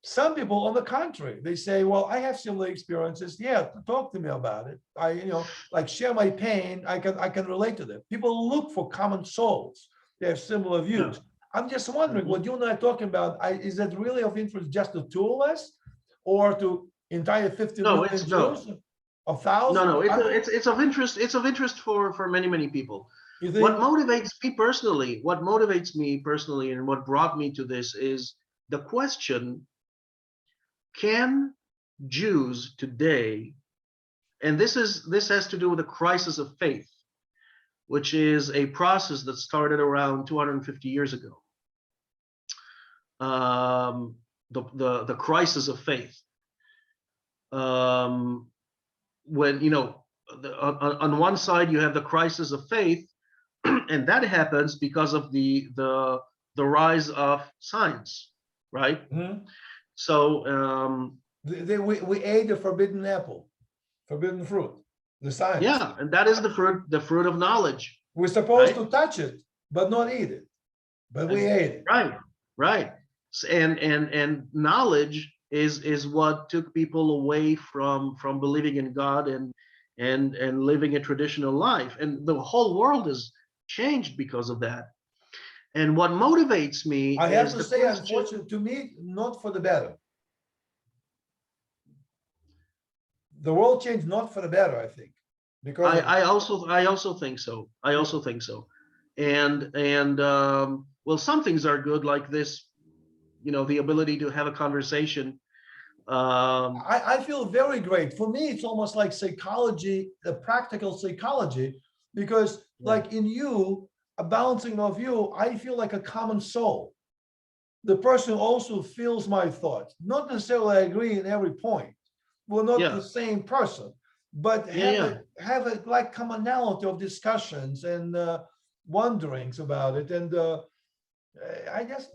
Some people, on the contrary, they say, well, I have similar experiences. Yeah, talk to me about it. I share my pain. I can relate to them. People look for common souls. They have similar views. Yeah. I'm just wondering what you and I are talking about. Is that really of interest just to two of us, or to entire 50 million Jews? 1,000? No, it's of interest. It's of interest for many people. What motivates me personally, and what brought me to this is the question: can Jews today, and this has to do with the crisis of faith, which is a process that started around 250 years ago. The crisis of faith. When on one side you have the crisis of faith, and that happens because of the rise of science, right? Mm-hmm. So we ate the forbidden apple, forbidden fruit, the science. Yeah, and that is the fruit of knowledge. We're supposed to touch it, but not eat it. But we ate it. Right. And knowledge is what took people away from believing in God and living a traditional life. And the whole world has changed because of that. And what motivates me, I have to say, unfortunately, to me, not for the better. The world changed not for the better, I think. Because I also think so. And well, some things are good, like this, the ability to have a conversation. I feel very great. For me, it's almost like psychology, the practical psychology, because like in you, a balancing of you, I feel like a common soul. The person who also feels my thoughts. Not necessarily I agree in every point. We're not the same person, but have a like commonality of discussions and wonderings about it. And I guess,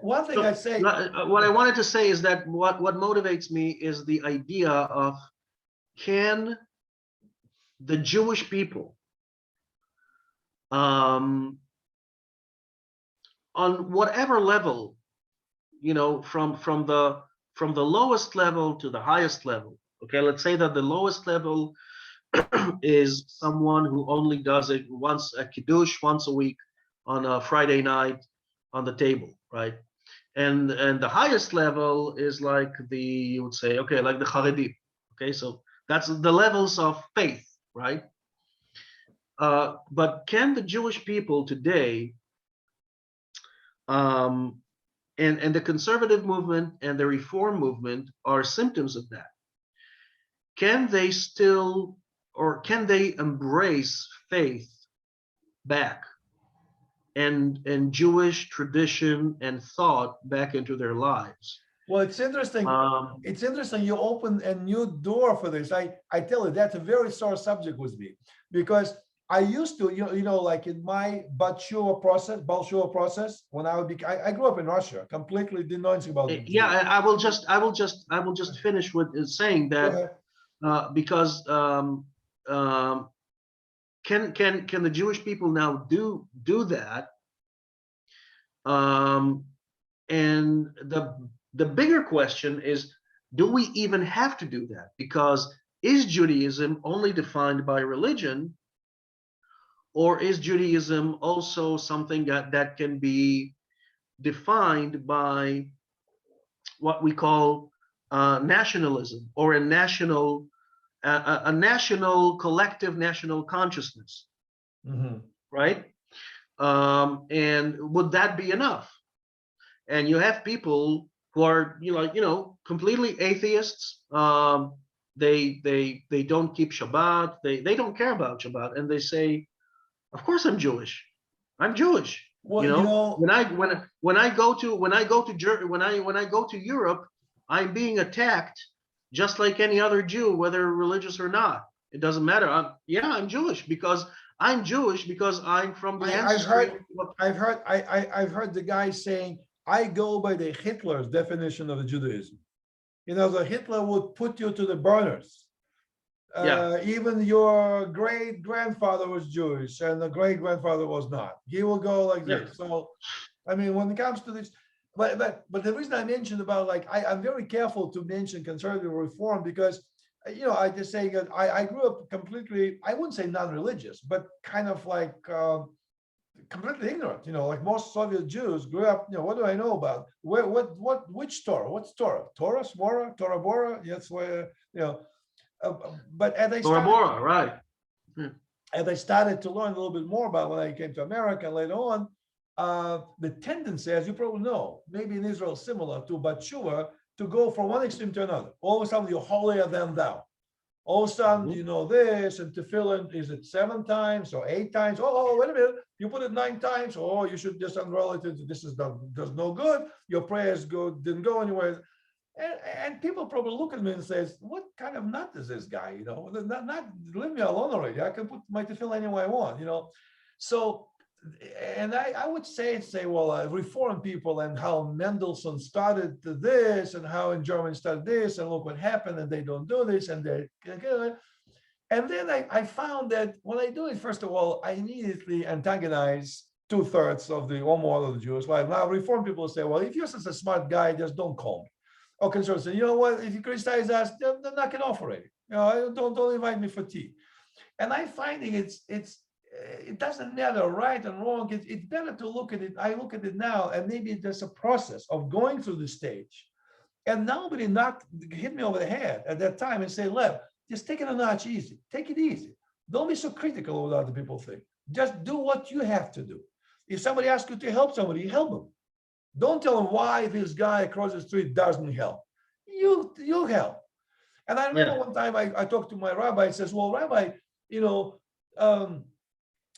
one thing I say. What I wanted to say is that what motivates me is the idea of, can the Jewish people, on whatever level, from the lowest level to the highest level. Okay, let's say that the lowest level is someone who only does it a kiddush once a week on a Friday night on the table, right? And the highest level is like you would say, okay, like the Haredim. Okay, so that's the levels of faith, right? But can the Jewish people today, and the conservative movement and the reform movement are symptoms of that, can they still, or can they embrace faith back and Jewish tradition and thought back into their lives? Well, it's interesting. It's interesting you open a new door for this. I tell you, that's a very sore subject with me, because I used to, like in my Balshua process, when I grew up in Russia, completely didn't know anything about Yeah, Judaism. I will just finish with saying Go that ahead. because um, can the Jewish people now do that? Um, and the bigger question is, do we even have to do that? Because is Judaism only defined by religion, or is Judaism also something that can be defined by what we call nationalism, or a national collective national consciousness, Mhm. right? And would that be enough? And you have people who are completely atheists. They don't keep Shabbat. They don't care about Shabbat, and they say, "Of course I'm Jewish. I'm Jewish." Well, you know, When I go to when I go to Europe, I'm being attacked just like any other Jew, whether religious or not. It doesn't matter. I'm Jewish because I'm from the I've ancestry heard, of. I've heard the guy saying, I go by the Hitler's definition of Judaism. The Hitler would put you to the burners. Yeah, Even your great grandfather was Jewish and the great grandfather was not. He will go like yeah. this. So, I mean, when it comes to this, but the reason I mentioned about, like, I'm very careful to mention conservative reform because I just say that I grew up completely, I wouldn't say non-religious, but kind of like completely ignorant. Like most Soviet Jews grew up. What do I know about which Torah? What's Torah? Torah, Svora, Torah Bora. That's where But Tora Bora, right? Yeah. as I started to learn a little bit more about when I came to America and later on, the tendency, as you probably know, maybe in Israel similar to Batshuva, to go from one extreme to another. All of a sudden, you're holier than thou. All of a sudden, Mhm. you know this, and tefillin, is it 7 times or 8 times? Oh, wait a minute, you put it 9 times. Oh, you should just unroll it. This does no good. Your prayers didn't go anywhere. And people probably look at me and says, "What kind of nut is this guy? Not leave me alone already. I can put my tefillin anywhere I want." So, and I would say, well, reform people and how Mendelssohn started this and how in Germany started this, and look what happened, and they don't do this, and they. And then I found that when I do it, first of all, I immediately antagonize 2/3 of the or more of the Jews. Like now, reform people say, well, if you're such a smart guy, just don't call me. Or conservatives say, you know what? If you criticize us, then knock it off already. Don't invite me for tea. And I'm finding it doesn't matter right and wrong. It's better to look at it. I look at it now, and maybe there's a process of going through the stage. And nobody hit me over the head at that time and say, Lev, just take it a notch easy. Take it easy. Don't be so critical of what other people think. Just do what you have to do. If somebody asks you to help somebody, help them. Don't tell them why this guy across the street doesn't help. You help. And I remember Yeah, one time I talked to my rabbi and says, well, Rabbi, you know, um,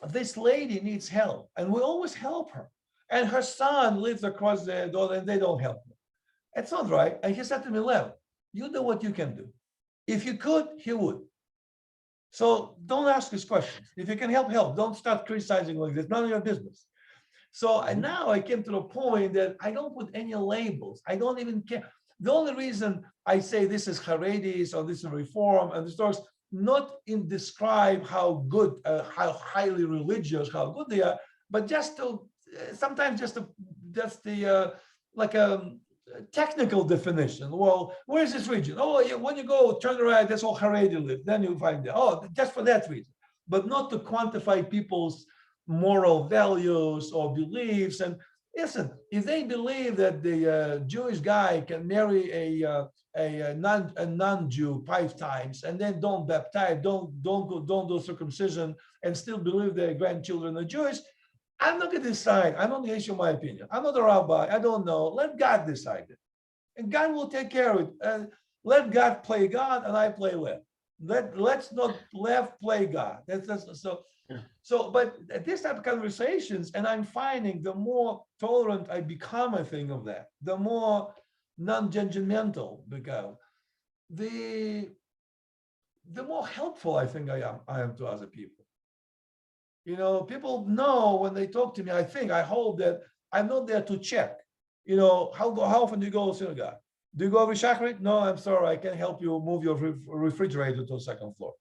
this lady needs help, and we always help her. And her son lives across the door, and they don't help her. It's not right. And he said to me, Lev, you do what you can do. If you could, he would. So don't ask his questions. If you can help, help. Don't start criticizing like this. None of your business. So and now I came to the point that I don't put any labels. I don't even care. The only reason I say this is Haredis or this is reform and this talks not in describe how good, how highly religious, how good they are, but just to sometimes just the like a technical definition. Well, where is this region? Oh, when you go turn right, that's all Haredi live. Then you find it. Oh, just for that reason, but not to quantify people's moral values or beliefs. And listen, if they believe that the Jewish guy can marry a non-Jew 5 times and then don't baptize, don't do circumcision, and still believe their grandchildren are Jewish, I'm not going to decide. I'm not going to issue my opinion. I'm not a rabbi. I don't know. Let God decide it, and God will take care of it. Let God play God, and I play left. Let's not left play God. That's so. yeah, So, but this type of conversations, and I'm finding the more tolerant I become, I think of that, the more non-judgmental become, the more helpful I think I am to other people. You know, people know when they talk to me, I hope that I'm not there to check. You know, how often do you go to synagogue? Do you go every Shachrit? No, I'm sorry, I can't help you move your refrigerator to the second floor.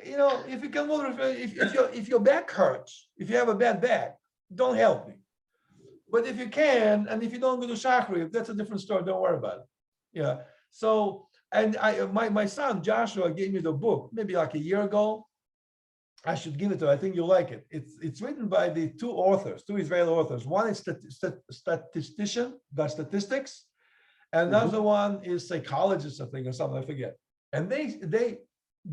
You know, if you can move, if your back hurts, if you have a bad back, don't help me. But if you can, and if you don't go to Shachrit, that's a different story. Don't worry about it. Yeah. So, and my son Joshua gave me the book maybe like a year ago. I should give it to you. I think you'll like it. It's written by the two Israeli authors. One is statistician, does statistics, and another one is psychologist, I think, or something, I forget. And they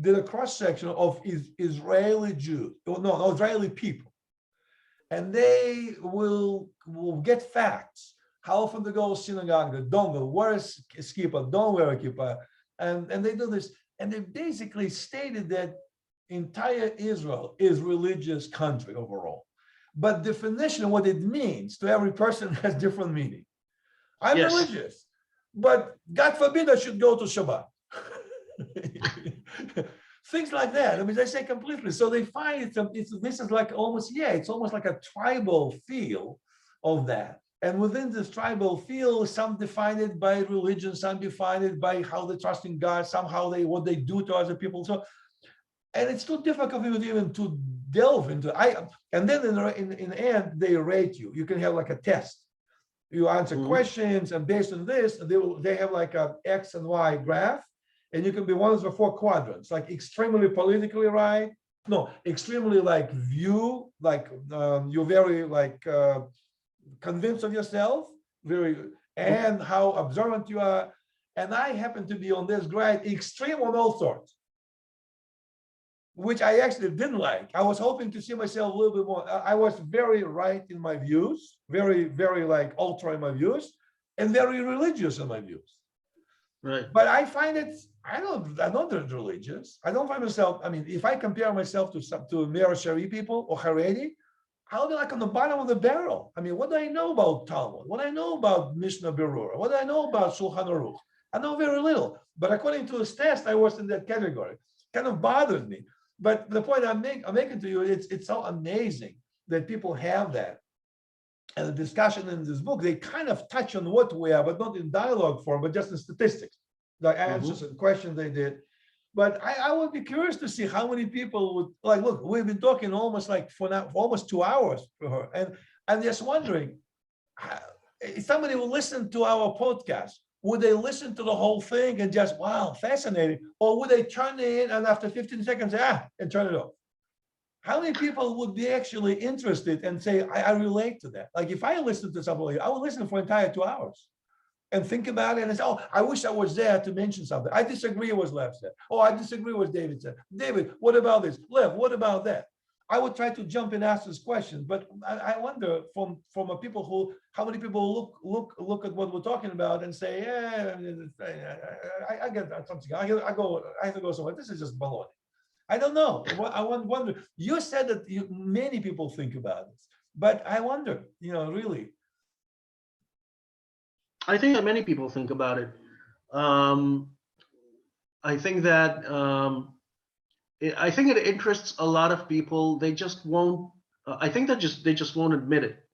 did a cross section of Israeli Jews, no, Israeli people, and they will get facts. How often they go to synagogue, they don't go, wear a kippah, don't wear a kippah, and they do this, and they basically stated that entire Israel is religious country overall, but definition of what it means to every person has different meaning. I'm Yes. religious, but God forbid I should go to Shabbat. Things like that. I mean, they say completely. So they find this is like almost, it's almost like a tribal feel of that. And within this tribal feel, some define it by religion, some define it by how they trust in God, somehow what they do to other people. So, and it's too difficult even to delve into. And then in the end, they rate you. You can have like a test. You answer questions, and based on this, they have like a X and Y graph, and you can be one of the four quadrants, like extremely politically right, no, extremely like view, like you're very like convinced of yourself, very, and how observant you are. And I happen to be on this grade, extreme on all sorts, which I actually didn't like. I was hoping to see myself a little bit more. I was very right in my views, very, very like ultra in my views, and very religious in my views. Right. But I find it, I'm not religious. I don't find myself, I mean, if I compare myself to Meir Shari people or Haredi, I'll be like on the bottom of the barrel. I mean, what do I know about Talmud? What do I know about Mishnah Berurah? What do I know about Shulchan Aruch? I know very little. But according to this test, I was in that category. Kind of bothers me. But the point I'm making to you, it's so amazing that people have that. And the discussion in this book, they kind of touch on what we are, but not in dialogue form, but just in statistics, the answers and questions they did. But I would be curious to see how many people would like, look, we've been talking almost like for almost 2 hours for her. And I'm just wondering, if somebody will listen to our podcast, would they listen to the whole thing and just, wow, fascinating? Or would they turn it in and after 15 seconds, and turn it off? How many people would be actually interested and say, I relate to that? Like if I listen to somebody, I would listen for entire 2 hours and think about it and say, oh, I wish I was there to mention something. I disagree with what Lev said. Oh, I disagree with what David said. David, what about this? Lev, what about that? I would try to jump and ask this question, but I wonder from a people who, how many people look at what we're talking about and say, I get that something. I have to go somewhere. This is just baloney. I don't know. I wonder. You said that many people think about this, but I wonder. Really. I think that many people think about it. I think that I think it interests a lot of people. They just won't. I think that they just won't admit it.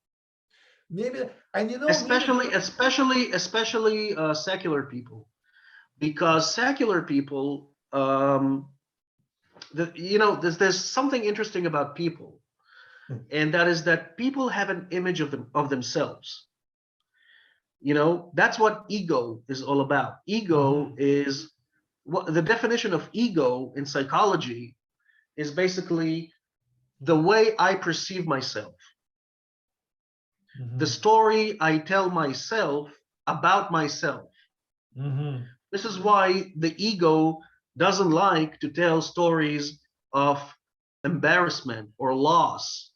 Maybe, and especially secular people, because secular people, there's something interesting about people, and that is that people have an image of themselves. That's what ego is all about. Ego is what the definition of ego in psychology is basically the way I perceive myself, the story I tell myself about myself. This is why the ego doesn't like to tell stories of embarrassment or loss.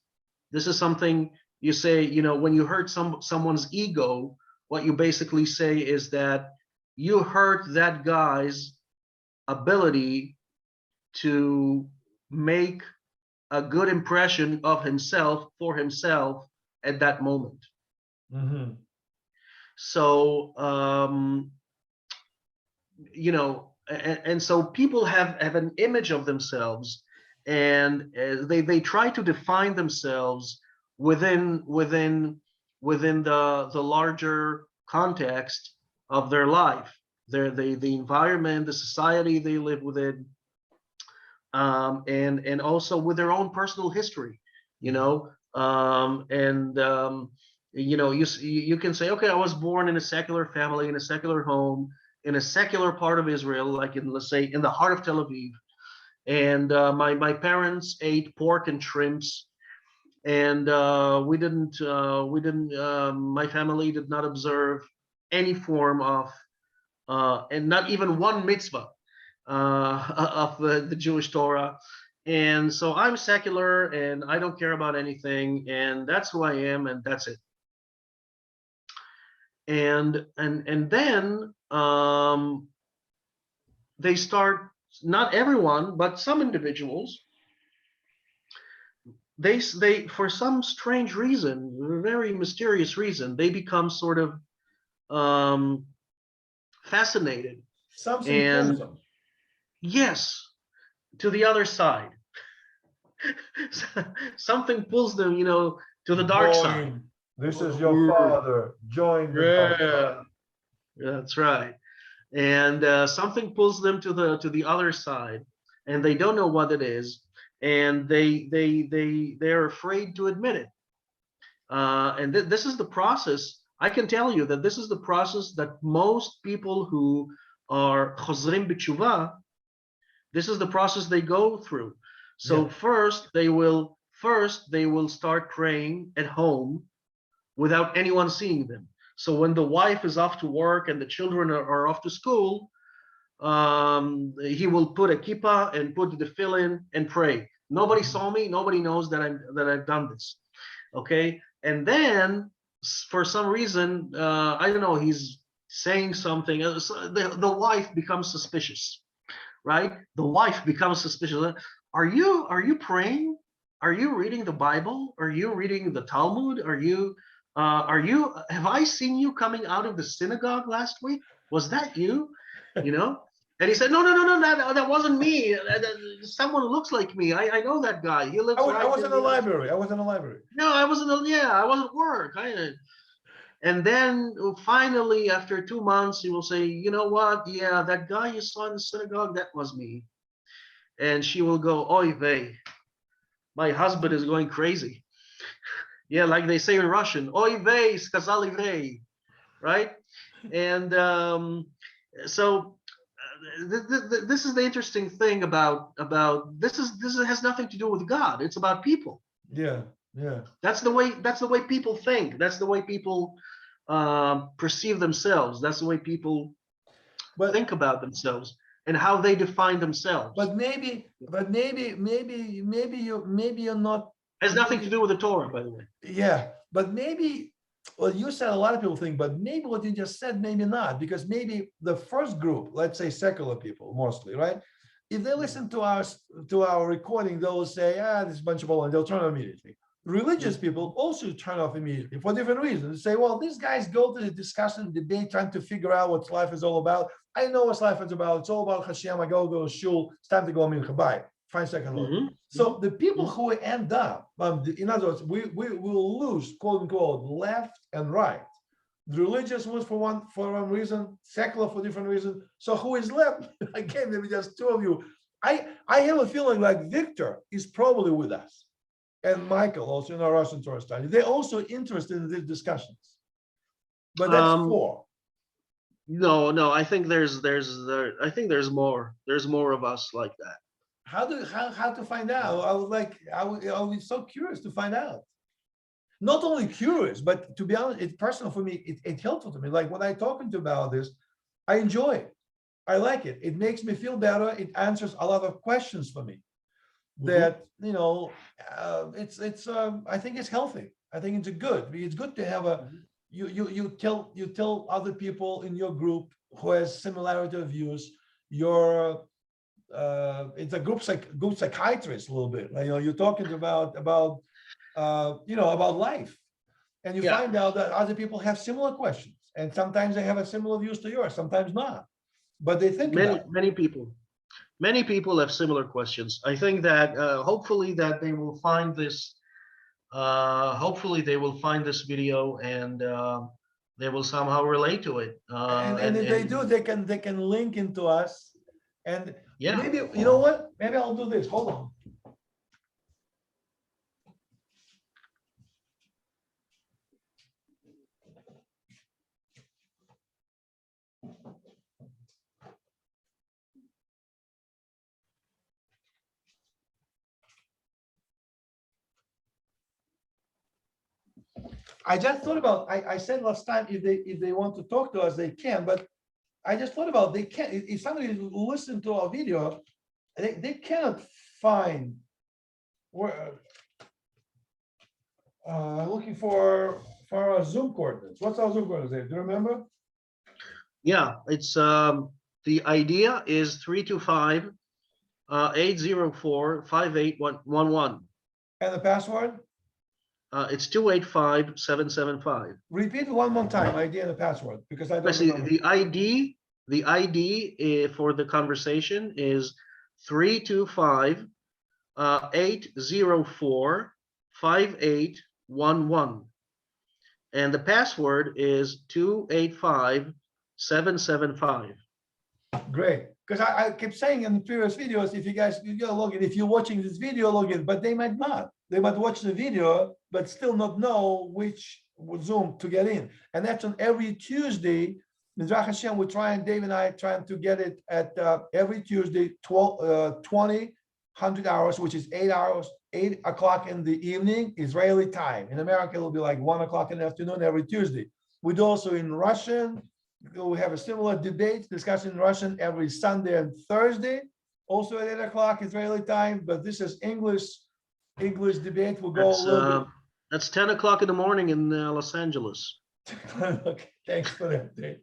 This is something you say, when you hurt someone's ego, what you basically say is that you hurt that guy's ability to make a good impression of himself for himself at that moment. So, and so people have an image of themselves, and they try to define themselves within the larger context of their life, the environment, the society they live within, and also with their own personal history, you know, you know, you can say, okay, I was born in a secular family, in a secular home, in a secular part of Israel, like in, let's say, in the heart of Tel Aviv, and my parents ate pork and shrimps, and my family did not observe any form of and not even one mitzvah of the Jewish Torah. And so I'm secular and I don't care about anything, and that's who I am, and that's it. And then they start, not everyone, but some individuals, they for some strange reason, very mysterious reason, they become sort of fascinated. Something And pulls them. yes, to the other side. Something pulls them, you know, to the dark side. Join. This is your father. Join the dark side. Yeah, that's right. And something pulls them to the other side, and they don't know what it is, and they're afraid to admit it. And this is the process. I can tell you that this is the process that most people who are chozrim b'tshuva, this is the process they go through. So Yeah. first they will start praying at home without anyone seeing them. So when the wife is off to work and the children are off to school, he will put a kippah and put the tefillin and pray. Nobody saw me. Nobody knows that I've done this. Okay, and then for some reason, I don't know, he's saying something. So the wife becomes suspicious, right? The wife becomes suspicious. Are you praying? Are you reading the Bible? Are you reading the Talmud? Have I seen you coming out of the synagogue last week? Was that you? You know? And he said, no, that wasn't me. Someone looks like me. I know that guy. He lives I was in the the- library. I was in the library. No, I was at work. And then finally, after 2 months, he will say, you know what? Yeah, that guy you saw in the synagogue, that was me. And she will go, oy vey, my husband is going crazy. Yeah, like they say in Russian, oy vey, skazali vey, right? And so this is the interesting thing about this has nothing to do with God. It's about people. Yeah, yeah. That's the way people think. That's the way people perceive themselves. That's the way people But think about themselves and how they define themselves. maybe you're not. Has nothing to do with the Torah, by the way. Yeah, but maybe, well, you said a lot of people think, but maybe what you just said, maybe not, because maybe the first group, let's say secular people mostly, right? If they listen to our recording, they'll say, this is a bunch of bull, and they'll turn off immediately. Religious people also turn off immediately for different reasons. They say, well, these guys go to the discussion, debate, trying to figure out what life is all about. I know what life is about. It's all about Hashem. I go to shul. It's time to go mincha. Bye. Find second love. So the people who end up, in other words, we will lose, quote unquote, left and right. The religious ones for one reason, secular for different reasons. So who is left? Again, maybe just two of you. I have a feeling like Victor is probably with us, and Michael also in our Russian Torah study. They're also interested in these discussions. But that's four. No. I think there's more. There's more of us like that. How to find out? I was so curious to find out. Not only curious, but to be honest, it's personal for me. It's helpful to me. Like when I'm talking to about this, I enjoy it. I like it. It makes me feel better. It answers a lot of questions for me. That it's I think it's healthy. I think it's good. It's good to have a you tell other people in your group who has similarity of views. It's a group psychiatrist a little bit. Like, you're talking about life, and you find out that other people have similar questions, and sometimes they have a similar views to yours, sometimes not, but they think Many people. Many people have similar questions. I think that hopefully that they will find this. Hopefully they will find this video and they will somehow relate to it. And if they do, they can link into us. And Yeah. maybe, you know what? Maybe I'll do this. Hold on. I just thought about, I said last time, if they want to talk to us, they can, but I just thought about, they can't, if somebody listen to our video, they cannot find where, looking for our Zoom coordinates. What's our Zoom coordinates, Dave? Do you remember? Yeah, it's the idea is 325 804 5811. And the password? It's 285-775. Repeat it one more time, ID and the password, because I don't Basically, remember. the ID for the conversation is 325 804 5811. And the password is 285-775. Great, because I keep saying in the previous videos, if you guys, you gotta log in, if you're watching this video, log in, but they might not. They might watch the video, but still not know which Zoom to get in. And that's on every Tuesday. Mizrach Hashem, we're trying, Dave and I trying to get it at every Tuesday, 100 hours, which is 8 hours, 8 o'clock in the evening, Israeli time. In America, it'll be like 1 o'clock in the afternoon every Tuesday. We do also in Russian. We have a similar debate discussion in Russian every Sunday and Thursday, also at 8 o'clock Israeli time. But this is English debate. We'll go a little bit. That's 10 o'clock in the morning in Los Angeles. Okay, thanks for that, Dave.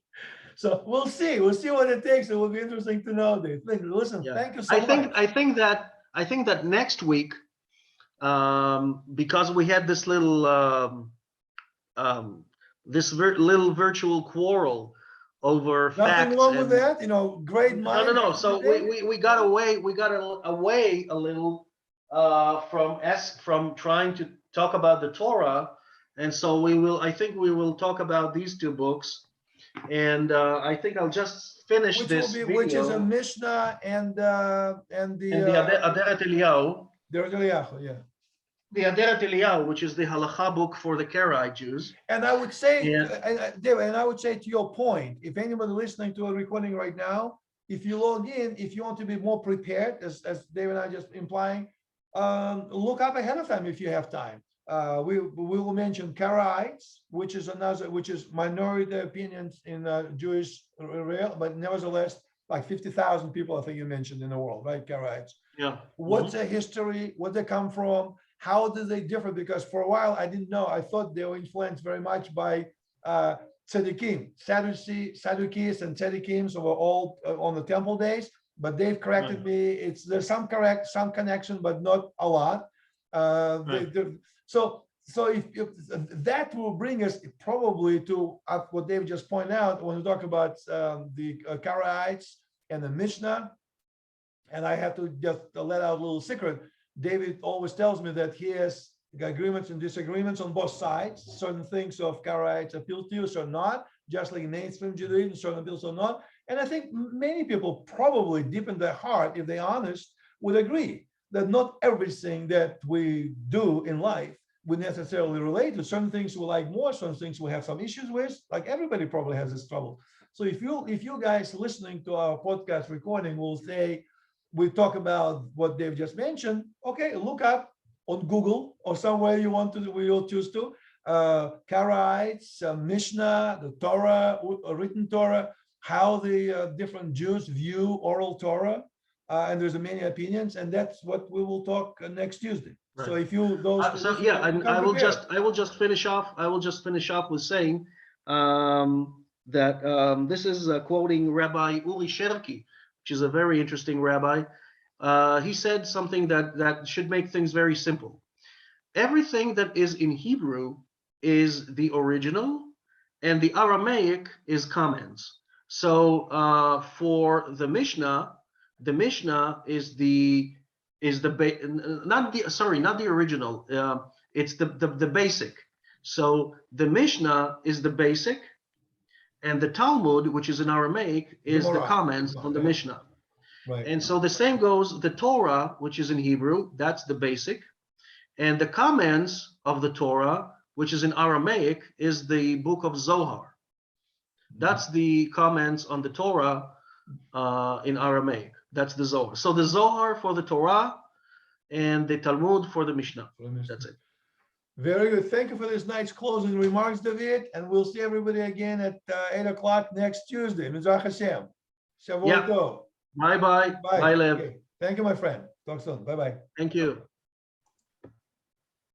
So we'll see what it takes. It will be interesting to know, Dave. Listen, Yeah. thank you so much. I think that next week, because we had this little little virtual quarrel over facts. Nothing wrong with that, great mind. No. So we got away a little from trying to talk about the Torah, and so I think we will talk about these two books, and I think I'll just finish this video. Which is a Mishnah and the Aderet Eliyahu. Yeah. The Aderet Eliyahu, which is the halacha book for the Karaite Jews. And I would say, Yeah. David, and I would say to your point, if anybody listening to a recording right now, if you log in, if you want to be more prepared, as David and I just implying, look up ahead of time if you have time. We will mention Karaites, which is minority opinions in Jewish real, but nevertheless, like 50,000 people, I think you mentioned in the world, right? Karaites. Yeah. What's their history? Where they come from? How do they differ? Because for a while I didn't know. I thought they were influenced very much by tzaddikim, Sadducees and tzaddikim, so we're all on the temple days. But they've corrected me. There's some connection, but not a lot. So if that will bring us probably to what David just pointed out when we talk about the Karaites and the Mishnah. And I have to just let out a little secret. David always tells me that he has agreements and disagreements on both sides. Certain things of Karaites appeal to you, so not. Just like mainstream Judaism, certain appeals or not. And I think many people probably deep in their heart, if they're honest, would agree that not everything that we do in life would necessarily relate to. Certain things we like more, certain things we have some issues with. Like everybody probably has this trouble. So if you guys listening to our podcast recording will say, we talk about what Dave just mentioned, okay, look up on Google or somewhere we'll choose to, Karaites, Mishnah, the Torah, written Torah, how the different Jews view oral Torah, and there's many opinions, and that's what we will talk next Tuesday. Right. So if you and I will just finish off. I will just finish off with saying that this is quoting Rabbi Uri Sherki, which is a very interesting rabbi. He said something that should make things very simple. Everything that is in Hebrew is the original, and the Aramaic is comments. So for the Mishnah, The Mishnah is the not the original. It's the basic. So the Mishnah is the basic, and the Talmud, which is in Aramaic, is the Gemara. comments on the Okay. Mishnah. Right. And so the same goes, the Torah, which is in Hebrew, that's the basic. And the comments of the Torah, which is in Aramaic, is the book of Zohar. That's the comments on the Torah in Aramaic. That's the Zohar. So the Zohar for the Torah and the Talmud for the Mishnah. That's it. Very good. Thank you for this night's closing remarks, David. And we'll see everybody again at 8 o'clock next Tuesday. Mizrach Hashem. Shavuot Yeah. Tov. Bye-bye. Bye, Lev. Okay. Thank you, my friend. Talk soon. Bye-bye. Thank you.